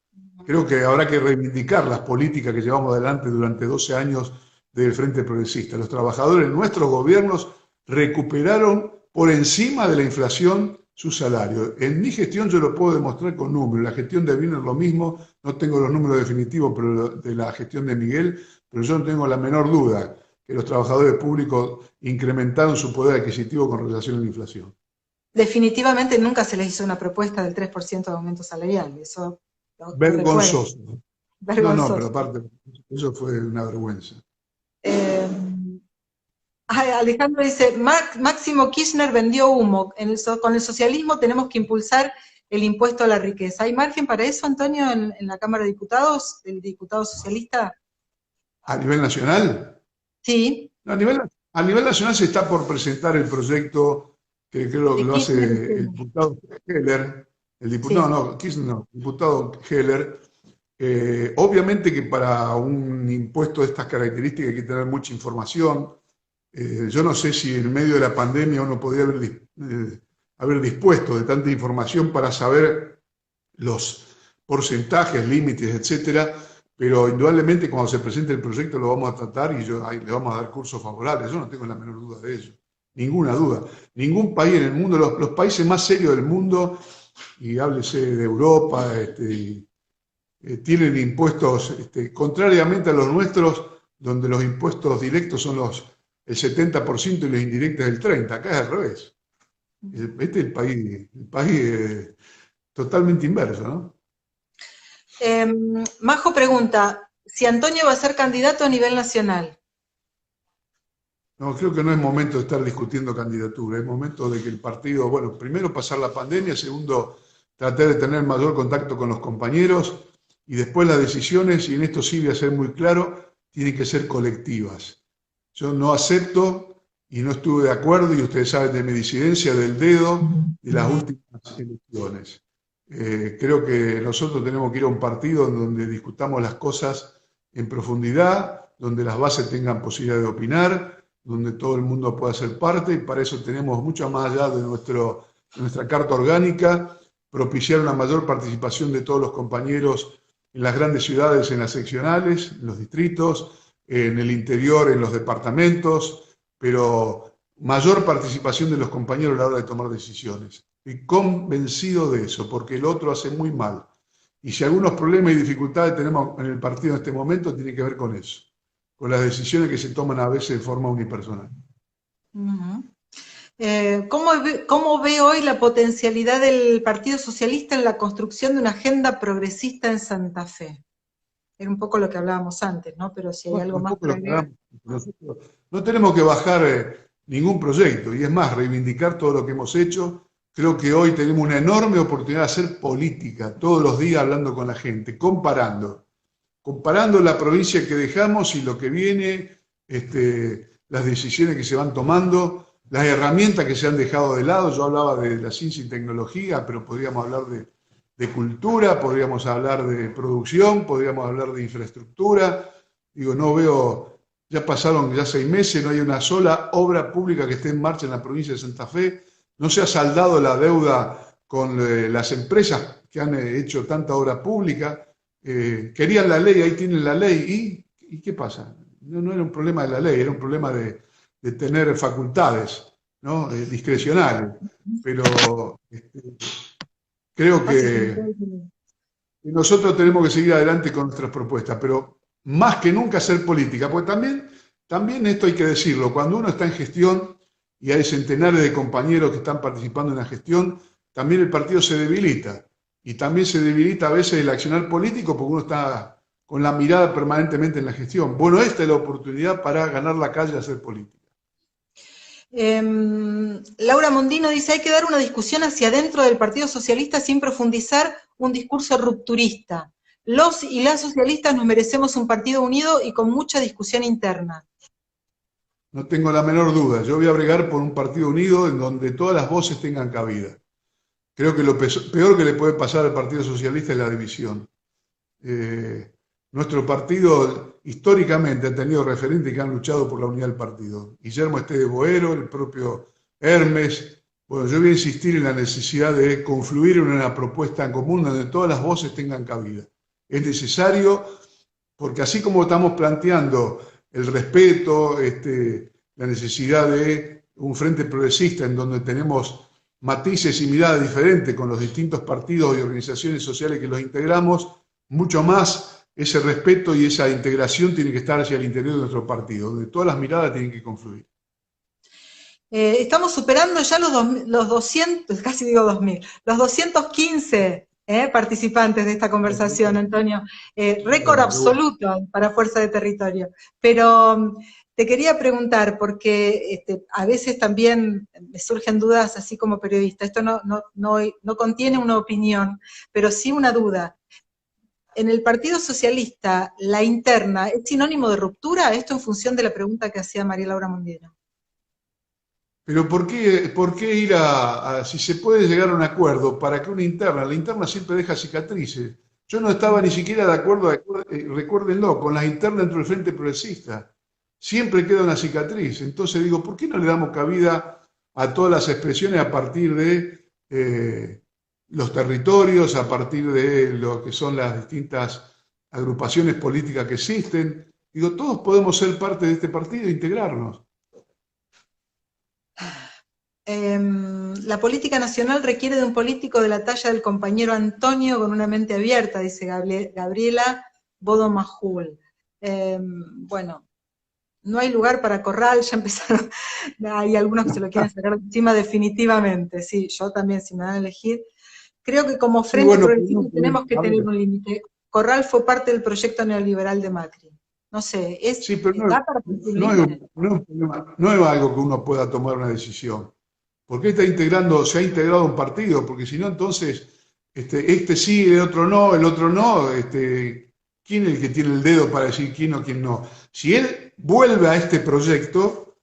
Creo que habrá que reivindicar las políticas que llevamos adelante durante 12 años del Frente Progresista. Los trabajadores, nuestros gobiernos, recuperaron por encima de la inflación su salario. En mi gestión yo lo puedo demostrar con números. La gestión de Abinader es lo mismo, no tengo los números definitivos pero de la gestión de Miguel, pero yo no tengo la menor duda que los trabajadores públicos incrementaron su poder adquisitivo con relación a la inflación. Definitivamente nunca se les hizo una propuesta del 3% de aumento salarial, eso vergonzoso. Vergonzoso. No, pero aparte, eso fue una vergüenza. Alejandro dice, Máximo Kirchner vendió humo, con el socialismo tenemos que impulsar el impuesto a la riqueza. ¿Hay margen para eso, Antonio, en la Cámara de Diputados, del diputado socialista? ¿A nivel nacional? Sí. A nivel nacional se está por presentar el proyecto que creo que lo hace el diputado Heller, el diputado, sí. No, el diputado Heller. Obviamente que para un impuesto de estas características hay que tener mucha información. Yo no sé si en medio de la pandemia uno podría haber dispuesto de tanta información para saber los porcentajes, límites, etcétera, pero indudablemente cuando se presente el proyecto lo vamos a tratar y le vamos a dar cursos favorables. Yo no tengo la menor duda de ello, ninguna duda. Ningún país en el mundo, los países más serios del mundo, y háblese de Europa, tienen impuestos, contrariamente a los nuestros, donde los impuestos directos son el 70% y los indirectos el 30%. Acá es al revés. Este es el país totalmente inverso, ¿no? Majo pregunta, si Antonio va a ser candidato a nivel nacional. No, creo que no es momento de estar discutiendo candidatura, es momento de que el partido, bueno, primero pasar la pandemia, segundo, tratar de tener mayor contacto con los compañeros, y después las decisiones, y en esto sí voy a ser muy claro, tienen que ser colectivas. Yo no acepto y no estuve de acuerdo, y ustedes saben de mi disidencia, del dedo de las últimas elecciones. Creo que nosotros tenemos que ir a un partido donde discutamos las cosas en profundidad, donde las bases tengan posibilidad de opinar, donde todo el mundo pueda ser parte, y para eso tenemos mucho más allá de nuestra carta orgánica, propiciar una mayor participación de todos los compañeros en las grandes ciudades, en las seccionales, en los distritos, en el interior, en los departamentos, pero mayor participación de los compañeros a la hora de tomar decisiones. Estoy convencido de eso, porque el otro hace muy mal. Y si algunos problemas y dificultades tenemos en el partido en este momento, tiene que ver con eso, con las decisiones que se toman a veces de forma unipersonal. Uh-huh. ¿Cómo ve hoy la potencialidad del Partido Socialista en la construcción de una agenda progresista en Santa Fe? Era un poco lo que hablábamos antes, ¿no? Pero si hay algo más para agregar. Nosotros no tenemos que bajar ningún proyecto, y es más, reivindicar todo lo que hemos hecho. Creo que hoy tenemos una enorme oportunidad de hacer política, todos los días hablando con la gente, comparando la provincia que dejamos y lo que viene, las decisiones que se van tomando, las herramientas que se han dejado de lado. Yo hablaba de la ciencia y tecnología, pero podríamos hablar de cultura, podríamos hablar de producción, podríamos hablar de infraestructura. Digo, no veo, ya pasaron ya 6 meses, no hay una sola obra pública que esté en marcha en la provincia de Santa Fe, no se ha saldado la deuda con las empresas que han hecho tanta obra pública. Querían la ley, ahí tienen la ley, ¿y qué pasa? No era un problema de la ley, era un problema de tener facultades, ¿no? Discrecionales, pero creo que nosotros tenemos que seguir adelante con nuestras propuestas, pero más que nunca hacer política, porque también esto hay que decirlo, cuando uno está en gestión y hay centenares de compañeros que están participando en la gestión, también el partido se debilita, y también se debilita a veces el accionar político porque uno está con la mirada permanentemente en la gestión. Bueno, esta es la oportunidad para ganar la calle y hacer política. Laura Mondino dice, hay que dar una discusión hacia adentro del Partido Socialista sin profundizar un discurso rupturista. Los y las socialistas nos merecemos un partido unido y con mucha discusión interna. No tengo la menor duda. Yo voy a bregar por un partido unido en donde todas las voces tengan cabida. Creo que lo peor que le puede pasar al Partido Socialista es la división. Nuestro partido históricamente ha tenido referentes que han luchado por la unidad del partido. Guillermo Esteves Boero, el propio Hermes. Bueno, yo voy a insistir en la necesidad de confluir en una propuesta en común donde todas las voces tengan cabida. Es necesario, porque así como estamos planteando el respeto, la necesidad de un frente progresista en donde tenemos matices y miradas diferentes con los distintos partidos y organizaciones sociales que los integramos, mucho más ese respeto y esa integración tiene que estar hacia el interior de nuestro partido, donde todas las miradas tienen que confluir. Estamos superando ya los 200, casi digo 2000, los 215 participantes de esta conversación, Antonio. Récord absoluto para Fuerza de Territorio. Pero te quería preguntar, porque a veces también me surgen dudas así como periodista. Esto no contiene una opinión, pero sí una duda. En el Partido Socialista, la interna, ¿es sinónimo de ruptura? Esto en función de la pregunta que hacía María Laura Mondino. Pero ¿por qué ir si se puede llegar a un acuerdo para que la interna siempre deja cicatrices? Yo no estaba ni siquiera de acuerdo, recuérdenlo, con las internas dentro del Frente Progresista. Siempre queda una cicatriz. Entonces digo, ¿por qué no le damos cabida a todas las expresiones a partir de los territorios, a partir de lo que son las distintas agrupaciones políticas que existen? Digo, todos podemos ser parte de este partido e integrarnos. La política nacional requiere de un político de la talla del compañero Antonio con una mente abierta, dice Gabriela Bodo Majul. Bueno, no hay lugar para Corral, ya empezaron, hay algunos que se lo quieren sacar de encima definitivamente, sí, yo también, si me dan a elegir. Creo que como Frente Progresista tenemos que tener un límite. Corral fue parte del proyecto neoliberal de Macri. No sé, sí, pero no es algo que uno pueda tomar una decisión. ¿Por qué se ha integrado un partido? Porque si no, entonces, sí, el otro no, ¿quién es el que tiene el dedo para decir quién o quién no? Si él vuelve a este proyecto,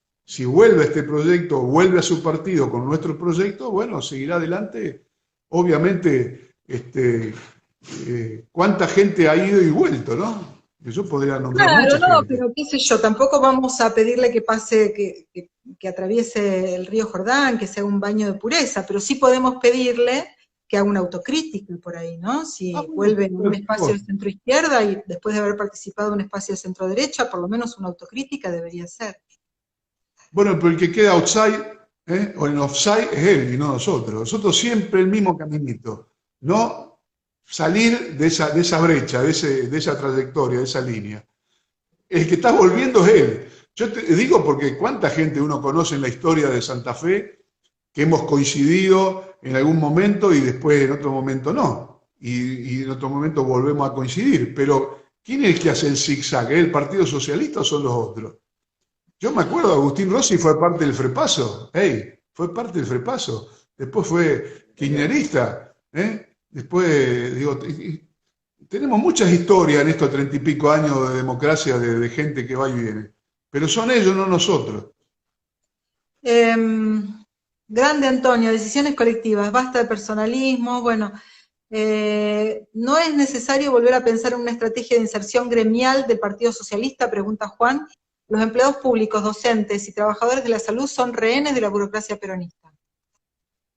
vuelve a su partido con nuestro proyecto, bueno, seguirá adelante. Obviamente, ¿cuánta gente ha ido y vuelto, no? Yo podría nombrar claro, mucha gente. Pero qué sé yo, tampoco vamos a pedirle que pase, que atraviese el río Jordán, que sea un baño de pureza, pero sí podemos pedirle que haga una autocrítica por ahí, ¿no? Si Bueno, vuelve a un espacio de centro-izquierda y después de haber participado en un espacio de centro-derecha, por lo menos una autocrítica debería ser. bueno, pero el que queda outside, o en offside es él y no nosotros. Nosotros siempre el mismo caminito, no salir de esa brecha, de esa trayectoria, de esa línea. El que está volviendo es él. Yo te digo porque cuánta gente uno conoce en la historia de Santa Fe que hemos coincidido en algún momento y después en otro momento no. Y en otro momento volvemos a coincidir. Pero ¿quién es el que hace el zigzag? ¿Es el Partido Socialista o son los otros? Yo me acuerdo, Agustín Rossi fue parte del Frepaso, fue parte del Frepaso, después fue kirchnerista, después, digo, tenemos muchas historias en estos 30 y pico años de democracia de gente que va y viene, pero son ellos, no nosotros. Grande Antonio, decisiones colectivas, basta de personalismo, bueno, ¿no es necesario volver a pensar en una estrategia de inserción gremial del Partido Socialista? Pregunta Juan. Los empleados públicos, docentes y trabajadores de la salud son rehenes de la burocracia peronista.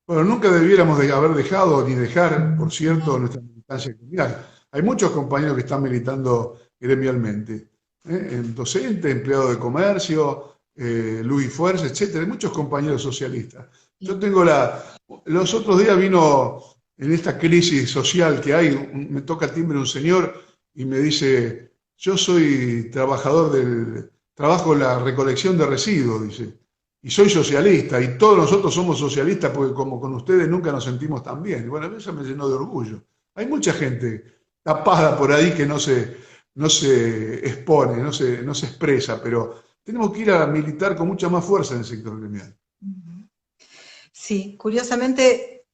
Bueno, nunca debiéramos haber dejado ni dejar, por cierto, nuestra militancia gremial. Hay muchos compañeros que están militando gremialmente, docentes, empleados de comercio, Luis Fuerza, etcétera. Hay muchos compañeros socialistas. Yo tengo los otros días vino en esta crisis social que hay, me toca el timbre un señor y me dice, yo soy trabajo en la recolección de residuos, dice, y soy socialista, y todos nosotros somos socialistas porque como con ustedes nunca nos sentimos tan bien. Y bueno, eso me llenó de orgullo. Hay mucha gente tapada por ahí que no se expone, no se expresa, pero tenemos que ir a militar con mucha más fuerza en el sector gremial. Sí, curiosamente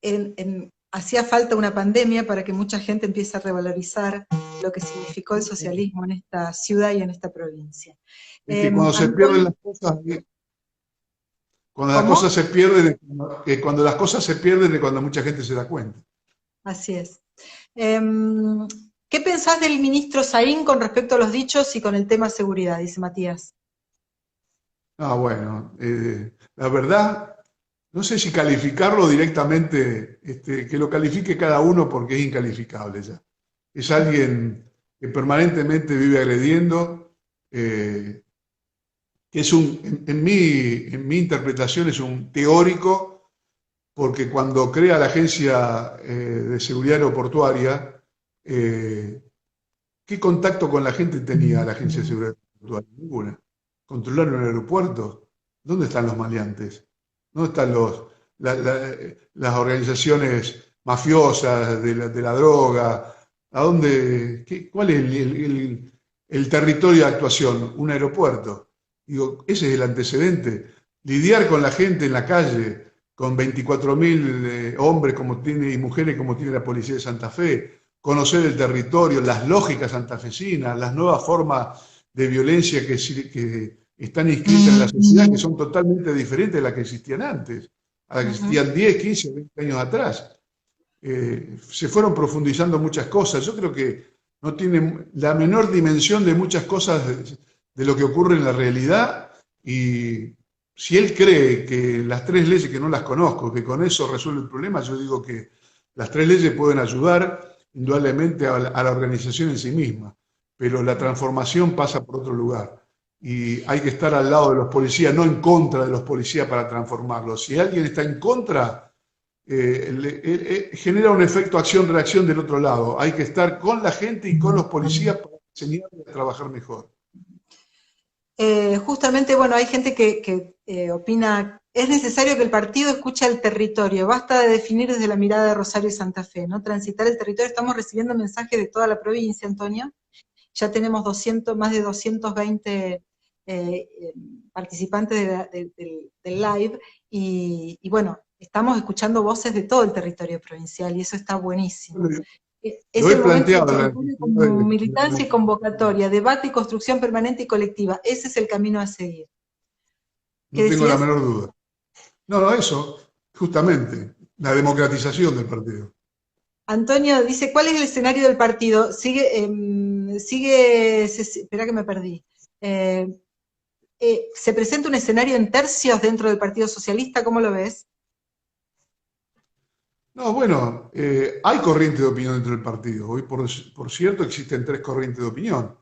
hacía falta una pandemia para que mucha gente empiece a revalorizar lo que significó el socialismo en esta ciudad y en esta provincia. Es que cuando se pierden las cosas, cuando las cosas se pierden, cuando las cosas se pierden es cuando mucha gente se da cuenta. Así es. ¿Qué pensás del ministro Saín con respecto a los dichos y con el tema seguridad? Dice Matías. Bueno, la verdad, no sé si calificarlo directamente, que lo califique cada uno porque es incalificable ya. Es alguien que permanentemente vive agrediendo, que es en mi interpretación es un teórico, porque cuando crea la Agencia de Seguridad Aeroportuaria, ¿qué contacto con la gente tenía la Agencia de Seguridad Aeroportuaria? Ninguna. ¿Controlaron el aeropuerto? ¿Dónde están los maleantes? ¿Dónde están las organizaciones mafiosas de la droga? ¿Cuál es el territorio de actuación? Un aeropuerto. Digo, ese es el antecedente. Lidiar con la gente en la calle, con 24.000 hombres y mujeres como tiene la policía de Santa Fe, conocer el territorio, las lógicas santafesinas, las nuevas formas de violencia que están inscritas en la sociedad, que son totalmente diferentes de las que existían antes, a las que existían 10, 15, 20 años atrás. Se fueron profundizando muchas cosas. Yo creo que no tienen la menor dimensión de muchas cosas de lo que ocurre en la realidad, y si él cree que las 3 leyes, que no las conozco, que con eso resuelve el problema, yo digo que las 3 leyes pueden ayudar indudablemente a la organización en sí misma, pero la transformación pasa por otro lugar. Y hay que estar al lado de los policías, no en contra de los policías para transformarlos. Si alguien está en contra, genera un efecto acción-reacción del otro lado. Hay que estar con la gente y con los policías para enseñarles a trabajar mejor. Justamente, bueno, hay gente que opina, es necesario que el partido escuche al territorio, basta de definir desde la mirada de Rosario y Santa Fe, ¿no? Transitar el territorio. Estamos recibiendo mensajes de toda la provincia, Antonio. Ya tenemos más de 220 participantes del live, y bueno, estamos escuchando voces de todo el territorio provincial, y eso está buenísimo. Es el momento de militancia y convocatoria, debate y construcción permanente y colectiva. Ese es el camino a seguir. No tengo la menor duda. No, eso, justamente, la democratización del partido. Antonio dice, ¿cuál es el escenario del partido? Espera que me perdí. ¿Se presenta un escenario en tercios dentro del Partido Socialista? ¿Cómo lo ves? No, bueno, hay corrientes de opinión dentro del partido. Hoy, por cierto, existen tres corrientes de opinión,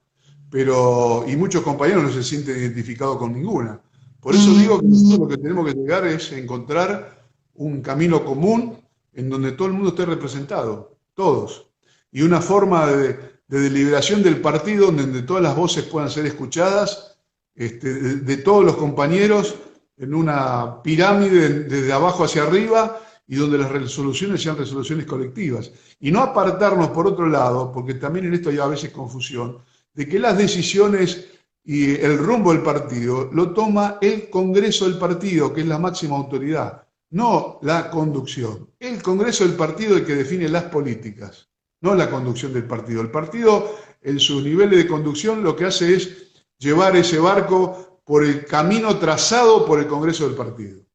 y muchos compañeros no se sienten identificados con ninguna. Por eso digo que nosotros lo que tenemos que llegar es encontrar un camino común en donde todo el mundo esté representado, todos. Y una forma de deliberación del partido donde todas las voces puedan ser escuchadas, de todos los compañeros, en una pirámide desde abajo hacia arriba, y donde las resoluciones sean resoluciones colectivas. Y no apartarnos por otro lado, porque también en esto hay a veces confusión, de que las decisiones y el rumbo del partido lo toma el Congreso del partido, que es la máxima autoridad, no la conducción. El Congreso del partido es el que define las políticas, no la conducción del partido. El partido, en sus niveles de conducción, lo que hace es llevar ese barco por el camino trazado por el Congreso del partido.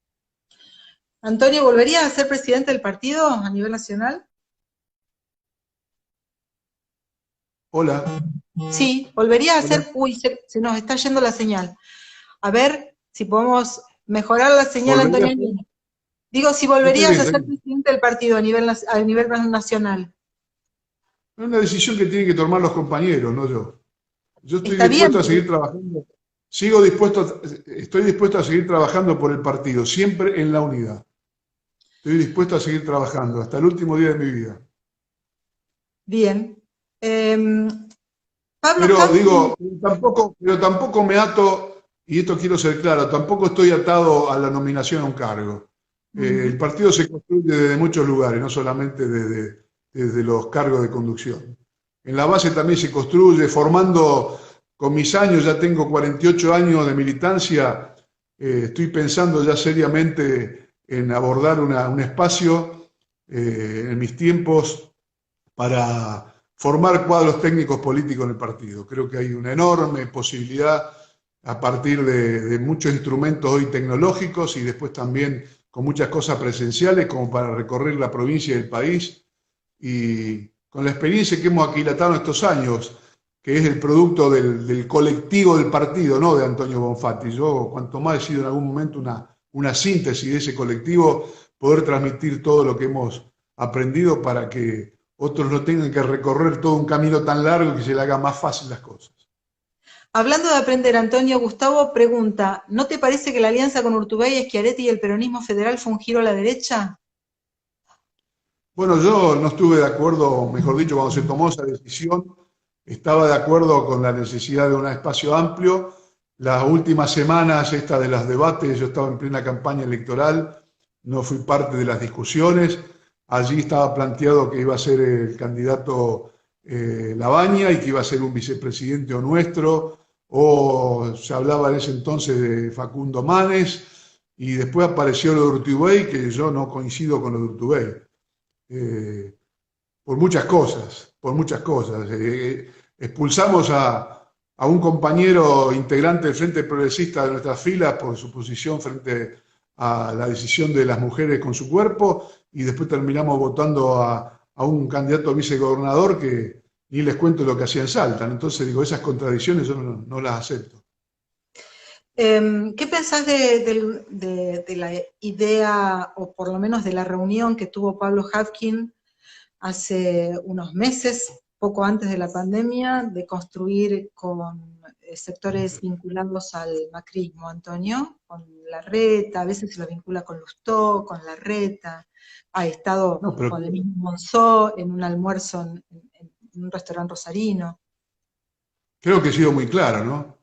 Antonio, ¿volverías a ser presidente del partido a nivel nacional? Hola. Sí, volvería a ser... Uy, se nos está yendo la señal. A ver si podemos mejorar la señal, Antonio. Digo, si volverías a ser presidente del partido a nivel nacional. Es una decisión que tienen que tomar los compañeros, no yo. Yo estoy dispuesto a seguir trabajando. Estoy dispuesto a seguir trabajando por el partido, siempre en la unidad. Estoy dispuesto a seguir trabajando hasta el último día de mi vida. Bien. Pablo, pero tampoco me ato, y esto quiero ser claro, tampoco estoy atado a la nominación a un cargo. El partido se construye desde muchos lugares, no solamente desde los cargos de conducción. En la base también se construye formando, con mis años, ya tengo 48 años de militancia, estoy pensando ya seriamente en abordar un espacio en mis tiempos para formar cuadros técnicos políticos en el partido. Creo que hay una enorme posibilidad a partir de muchos instrumentos hoy tecnológicos y después también con muchas cosas presenciales como para recorrer la provincia y el país. Y con la experiencia que hemos aquilatado en estos años, que es el producto del colectivo del partido, no de Antonio Bonfatti. Yo, cuanto más he sido en algún momento una síntesis de ese colectivo, poder transmitir todo lo que hemos aprendido para que otros no tengan que recorrer todo un camino tan largo que se le haga más fácil las cosas. Hablando de aprender, Antonio, Gustavo pregunta, ¿no te parece que la alianza con Urtubey, Schiaretti y el peronismo federal fue un giro a la derecha? Bueno, yo no estuve de acuerdo, mejor dicho, cuando se tomó esa decisión, estaba de acuerdo con la necesidad de un espacio amplio. Las últimas semanas, esta de los debates, yo estaba en plena campaña electoral, no fui parte de las discusiones. Allí estaba planteado que iba a ser el candidato Labaña y que iba a ser un vicepresidente o nuestro, o se hablaba en ese entonces de Facundo Manes, y después apareció lo de Urtubey, que yo no coincido con lo de Urtubey. Por muchas cosas. Expulsamos a un compañero integrante del Frente Progresista de nuestras filas por su posición frente a la decisión de las mujeres con su cuerpo, y después terminamos votando a un candidato a vicegobernador que ni les cuento lo que hacía en Salta. Entonces digo, esas contradicciones yo no las acepto. ¿Qué pensás de la idea, o por lo menos de la reunión que tuvo Pablo Hatkin hace unos meses, poco antes de la pandemia, de construir con sectores vinculados al macrismo, Antonio? Con Larreta, a veces se lo vincula con Lustó, con Larreta, ha estado con el mismo Monzó en un almuerzo en un restaurante rosarino. Creo que he sido muy claro, ¿no?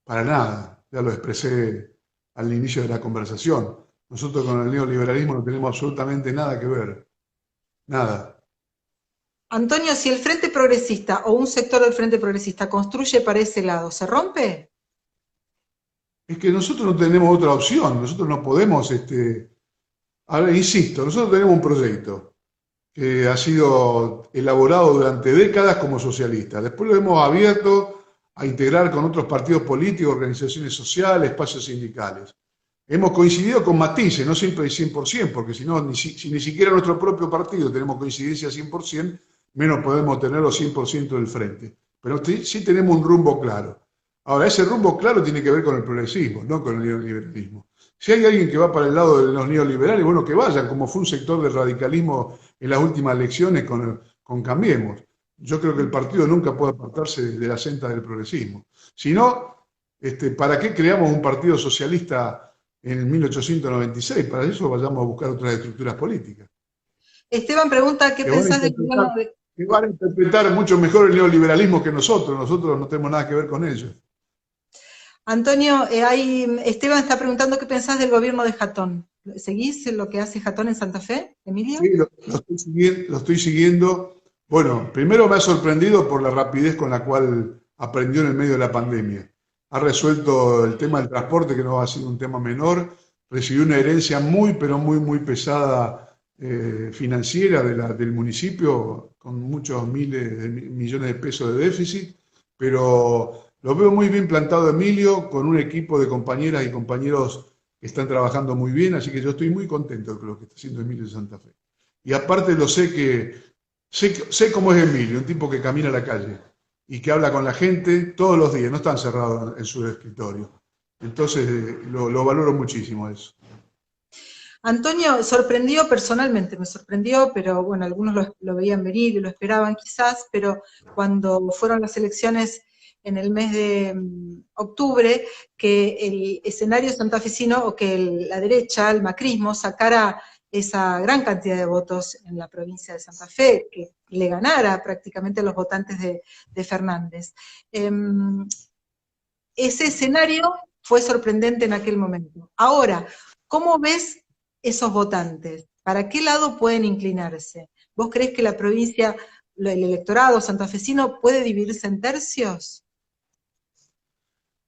Para nada. Ya lo expresé al inicio de la conversación. Nosotros con el neoliberalismo no tenemos absolutamente nada que ver. Nada. Antonio, si el Frente Progresista o un sector del Frente Progresista construye para ese lado, ¿se rompe? Es que nosotros no tenemos otra opción. Nosotros no podemos... Ahora, insisto, nosotros tenemos un proyecto que ha sido elaborado durante décadas como socialista. Después lo hemos abierto a integrar con otros partidos políticos, organizaciones sociales, espacios sindicales. Hemos coincidido con matices, no siempre el 100%, porque si no, si ni siquiera nuestro propio partido tenemos coincidencia 100%, menos podemos tenerlo 100% del frente. Pero sí tenemos un rumbo claro. Ahora, ese rumbo claro tiene que ver con el progresismo, no con el neoliberalismo. Si hay alguien que va para el lado de los neoliberales, bueno, que vayan, como fue un sector del radicalismo en las últimas elecciones con Cambiemos. Yo creo que el partido nunca puede apartarse de la senda del progresismo. Si no, ¿para qué creamos un partido socialista en 1896? Para eso vayamos a buscar otras estructuras políticas. Esteban pregunta, ¿qué Que van a pensás del interpretar, gobierno de... que van a interpretar mucho mejor el neoliberalismo que nosotros. Nosotros no tenemos nada que ver con ellos. Antonio, Esteban está preguntando qué pensás del gobierno de Jatón. ¿Seguís lo que hace Jatón en Santa Fe, Emilio? Sí, lo estoy siguiendo. Bueno, primero me ha sorprendido por la rapidez con la cual aprendió en el medio de la pandemia. Ha resuelto el tema del transporte, que no ha sido un tema menor. Recibió una herencia muy, pero muy, muy pesada financiera del municipio, con muchos miles de millones de pesos de déficit. Pero lo veo muy bien plantado Emilio, con un equipo de compañeras y compañeros que están trabajando muy bien, así que yo estoy muy contento con lo que está haciendo Emilio de Santa Fe. Y aparte sé cómo es Emilio, un tipo que camina a la calle y que habla con la gente todos los días, no está encerrado en su escritorio. Entonces lo valoro muchísimo eso. Antonio, sorprendió personalmente, me sorprendió, pero bueno, algunos lo veían venir y lo esperaban quizás, pero cuando fueron las elecciones en el mes de octubre, que el escenario santafesino, o que la derecha, el macrismo, sacara esa gran cantidad de votos en la provincia de Santa Fe, que le ganara prácticamente a los votantes de Fernández. Ese escenario fue sorprendente en aquel momento. Ahora, ¿cómo ves esos votantes? ¿Para qué lado pueden inclinarse? ¿Vos creés que la provincia, el electorado santafesino puede dividirse en tercios?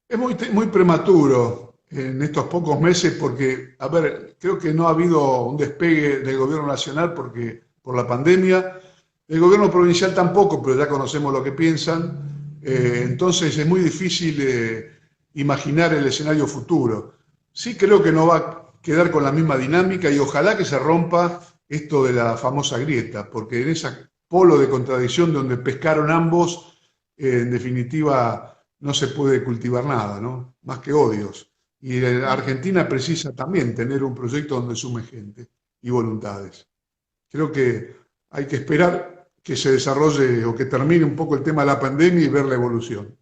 Es muy prematuro en estos pocos meses porque, a ver, creo que no ha habido un despegue del gobierno nacional por la pandemia. El gobierno provincial tampoco, pero ya conocemos lo que piensan. Entonces es muy difícil imaginar el escenario futuro. Sí creo que no va a quedar con la misma dinámica y ojalá que se rompa esto de la famosa grieta, porque en ese polo de contradicción donde pescaron ambos, en definitiva no se puede cultivar nada, ¿no? Más que odios. Y Argentina precisa también tener un proyecto donde sume gente y voluntades. Creo que hay que esperar que se desarrolle o que termine un poco el tema de la pandemia y ver la evolución.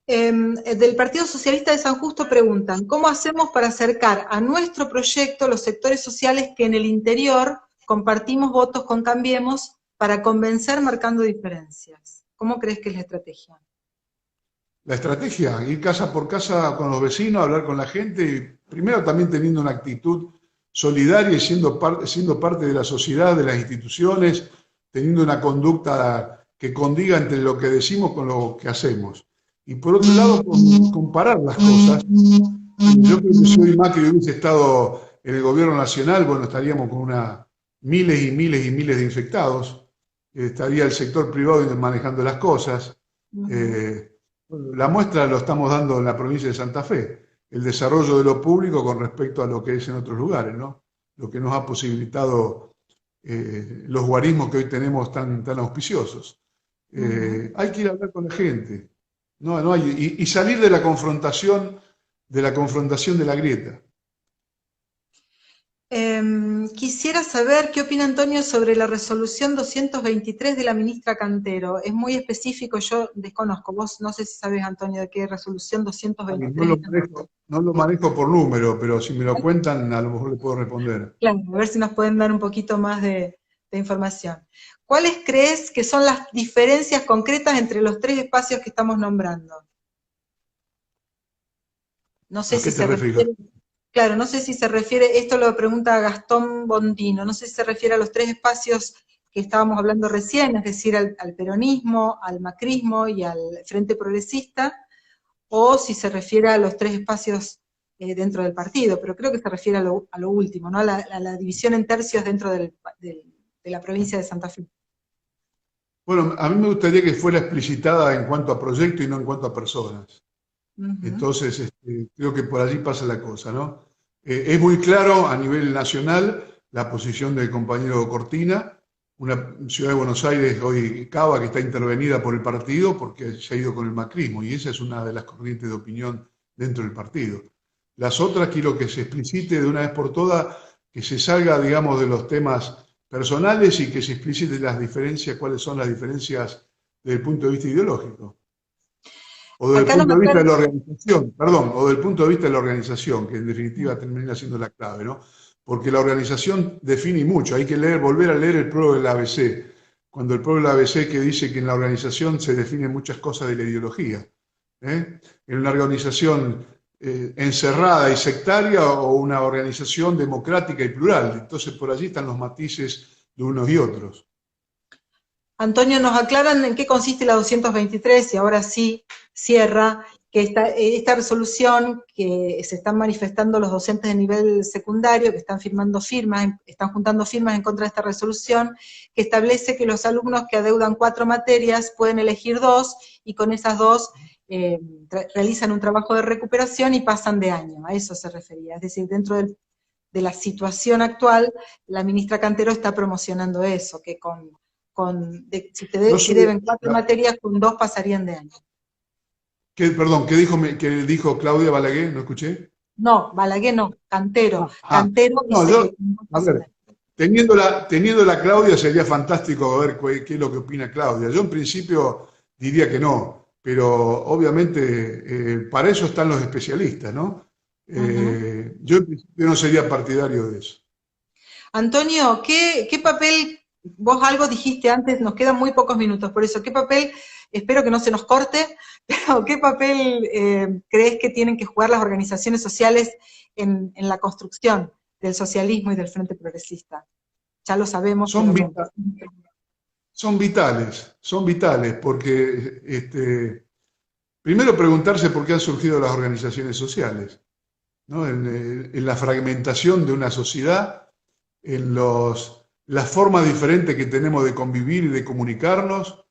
Del Partido Socialista de San Justo preguntan, ¿cómo hacemos para acercar a nuestro proyecto los sectores sociales que en el interior compartimos votos con Cambiemos para convencer marcando diferencias? ¿Cómo crees que es la estrategia? La estrategia, ir casa por casa con los vecinos, hablar con la gente, y primero también teniendo una actitud solidaria y siendo parte de la sociedad, de las instituciones, teniendo una conducta que condiga entre lo que decimos con lo que hacemos. Y por otro lado, comparar las cosas. Yo creo que si hoy Macri hubiese estado en el gobierno nacional, bueno, estaríamos con miles y miles y miles de infectados, estaría el sector privado manejando las cosas. La muestra lo estamos dando en la provincia de Santa Fe, el desarrollo de lo público con respecto a lo que es en otros lugares, ¿no? Lo que nos ha posibilitado los guarismos que hoy tenemos tan auspiciosos. Hay que ir a hablar con la gente, no y salir de la confrontación de la grieta. Quisiera saber qué opina Antonio sobre la resolución 223 de la ministra Cantero. Es muy específico, yo desconozco. Vos no sé si sabes, Antonio, de qué resolución 223. No lo manejo por número, pero si me lo cuentan, a lo mejor le puedo responder. Claro, a ver si nos pueden dar un poquito más de información. ¿Cuáles crees que son las diferencias concretas entre los tres espacios que estamos nombrando? No sé si se refiere... Claro, no sé si se refiere, esto lo pregunta Gastón Bondino, no sé si se refiere a los tres espacios que estábamos hablando recién, es decir, al peronismo, al macrismo y al Frente Progresista, o si se refiere a los tres espacios dentro del partido, pero creo que se refiere a lo último, ¿no? a la división en tercios dentro de la provincia de Santa Fe. Bueno, a mí me gustaría que fuera explicitada en cuanto a proyecto y no en cuanto a personas. Entonces, creo que por allí pasa la cosa, ¿no? Es muy claro a nivel nacional la posición del compañero Cortina, una ciudad de Buenos Aires hoy Cava que está intervenida por el partido porque se ha ido con el macrismo y esa es una de las corrientes de opinión dentro del partido. Las otras quiero que se explicite de una vez por todas, que se salga, digamos, de los temas personales y que se explicite las diferencias, cuáles son las diferencias desde el punto de vista ideológico. O desde Acá el no punto me de vista de acuerdo. la organización, perdón, o desde el punto de vista de la organización, que en definitiva termina siendo la clave, ¿no? Porque la organización define mucho, hay que leer, volver a leer el prólogo del ABC, cuando el prólogo del ABC que dice que en la organización se definen muchas cosas de la ideología. ¿Eh? En una organización encerrada y sectaria o una organización democrática y plural. Entonces por allí están los matices de unos y otros. Antonio, nos aclaran en qué consiste la 223 y ahora sí cierra que esta resolución que se están manifestando los docentes de nivel secundario, que están firmando firmas, están juntando firmas en contra de esta resolución, que establece que los alumnos que adeudan 4 materias pueden elegir 2 y con esas 2 realizan un trabajo de recuperación y pasan de año, a eso se refería. Es decir, dentro de la situación actual, la ministra Cantero está promocionando eso, que si deben 4 materias, con 2 pasarían de año. Perdón, ¿qué dijo Claudia Balaguer? ¿No escuché? No, Balaguer no, Cantero. Cantero No, dice que con 2 a pasan de ver, año. teniéndola Claudia sería fantástico ver qué es lo que opina Claudia. Yo en principio diría que no, pero obviamente para eso están los especialistas, ¿no? Yo en principio no sería partidario de eso. Antonio, ¿qué papel, vos algo dijiste antes, nos quedan muy pocos minutos, por eso, ¿qué papel, espero que no se nos corte, pero qué papel crees que tienen que jugar las organizaciones sociales en la construcción del socialismo y del Frente Progresista? Ya lo sabemos, Son, pero son vitales, porque primero preguntarse por qué han surgido las organizaciones sociales, ¿no? En la fragmentación de una sociedad, en las formas diferentes que tenemos de convivir y de comunicarnos,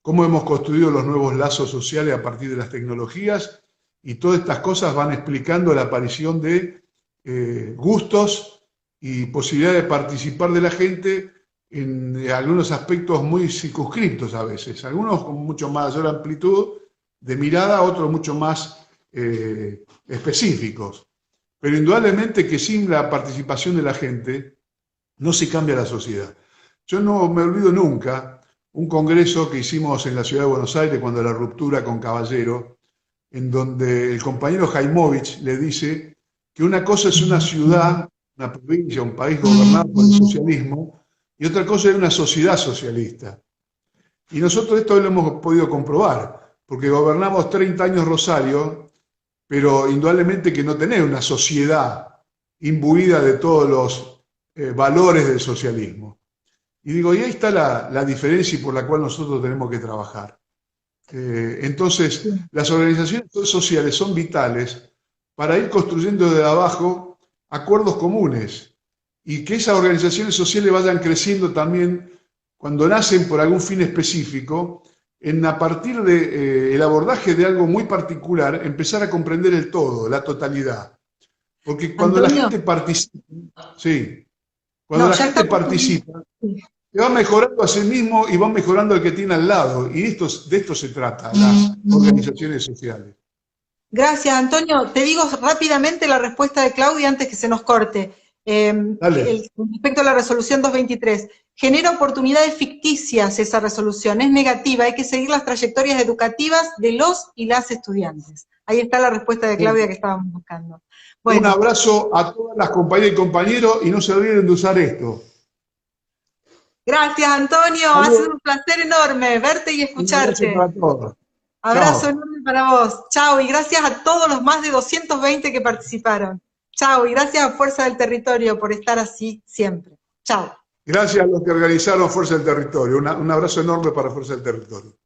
cómo hemos construido los nuevos lazos sociales a partir de las tecnologías, y todas estas cosas van explicando la aparición de gustos y posibilidad de participar de la gente en algunos aspectos muy circunscriptos a veces, algunos con mucho mayor amplitud de mirada, otros mucho más específicos. Pero indudablemente que sin la participación de la gente no se cambia la sociedad. Yo no me olvido nunca un congreso que hicimos en la ciudad de Buenos Aires cuando la ruptura con Caballero, en donde el compañero Jaimovich le dice que una cosa es una ciudad, una provincia, un país gobernado por el socialismo, y otra cosa es una sociedad socialista. Y nosotros esto lo hemos podido comprobar, porque gobernamos 30 años Rosario, pero indudablemente que no tenés una sociedad imbuida de todos los valores del socialismo. Y digo, y ahí está la diferencia y por la cual nosotros tenemos que trabajar. Entonces, las organizaciones sociales son vitales para ir construyendo desde abajo acuerdos comunes y que esas organizaciones sociales vayan creciendo también cuando nacen por algún fin específico, a partir del abordaje de algo muy particular, empezar a comprender el todo, la totalidad. Porque cuando Antonio, la gente participa, sí, cuando la gente participa, se va mejorando a sí mismo y va mejorando al que tiene al lado. Y de esto se trata, las organizaciones sociales. gracias, Antonio. Te digo rápidamente la respuesta de Claudia antes que se nos corte. Respecto a la resolución 223, genera oportunidades ficticias esa resolución, es negativa, hay que seguir las trayectorias educativas de los y las estudiantes. Ahí está la respuesta de Claudia que estábamos buscando. Bueno, un abrazo a todas las compañeras y compañeros y no se olviden de usar esto. Gracias, Antonio, ha sido un placer enorme verte y escucharte. Un abrazo para todos. Abrazo enorme para vos. Chao, y gracias a todos los más de 220 que participaron. Chao, y gracias a Fuerza del Territorio por estar así siempre. Chao. Gracias a los que organizaron Fuerza del Territorio. Un abrazo enorme para Fuerza del Territorio.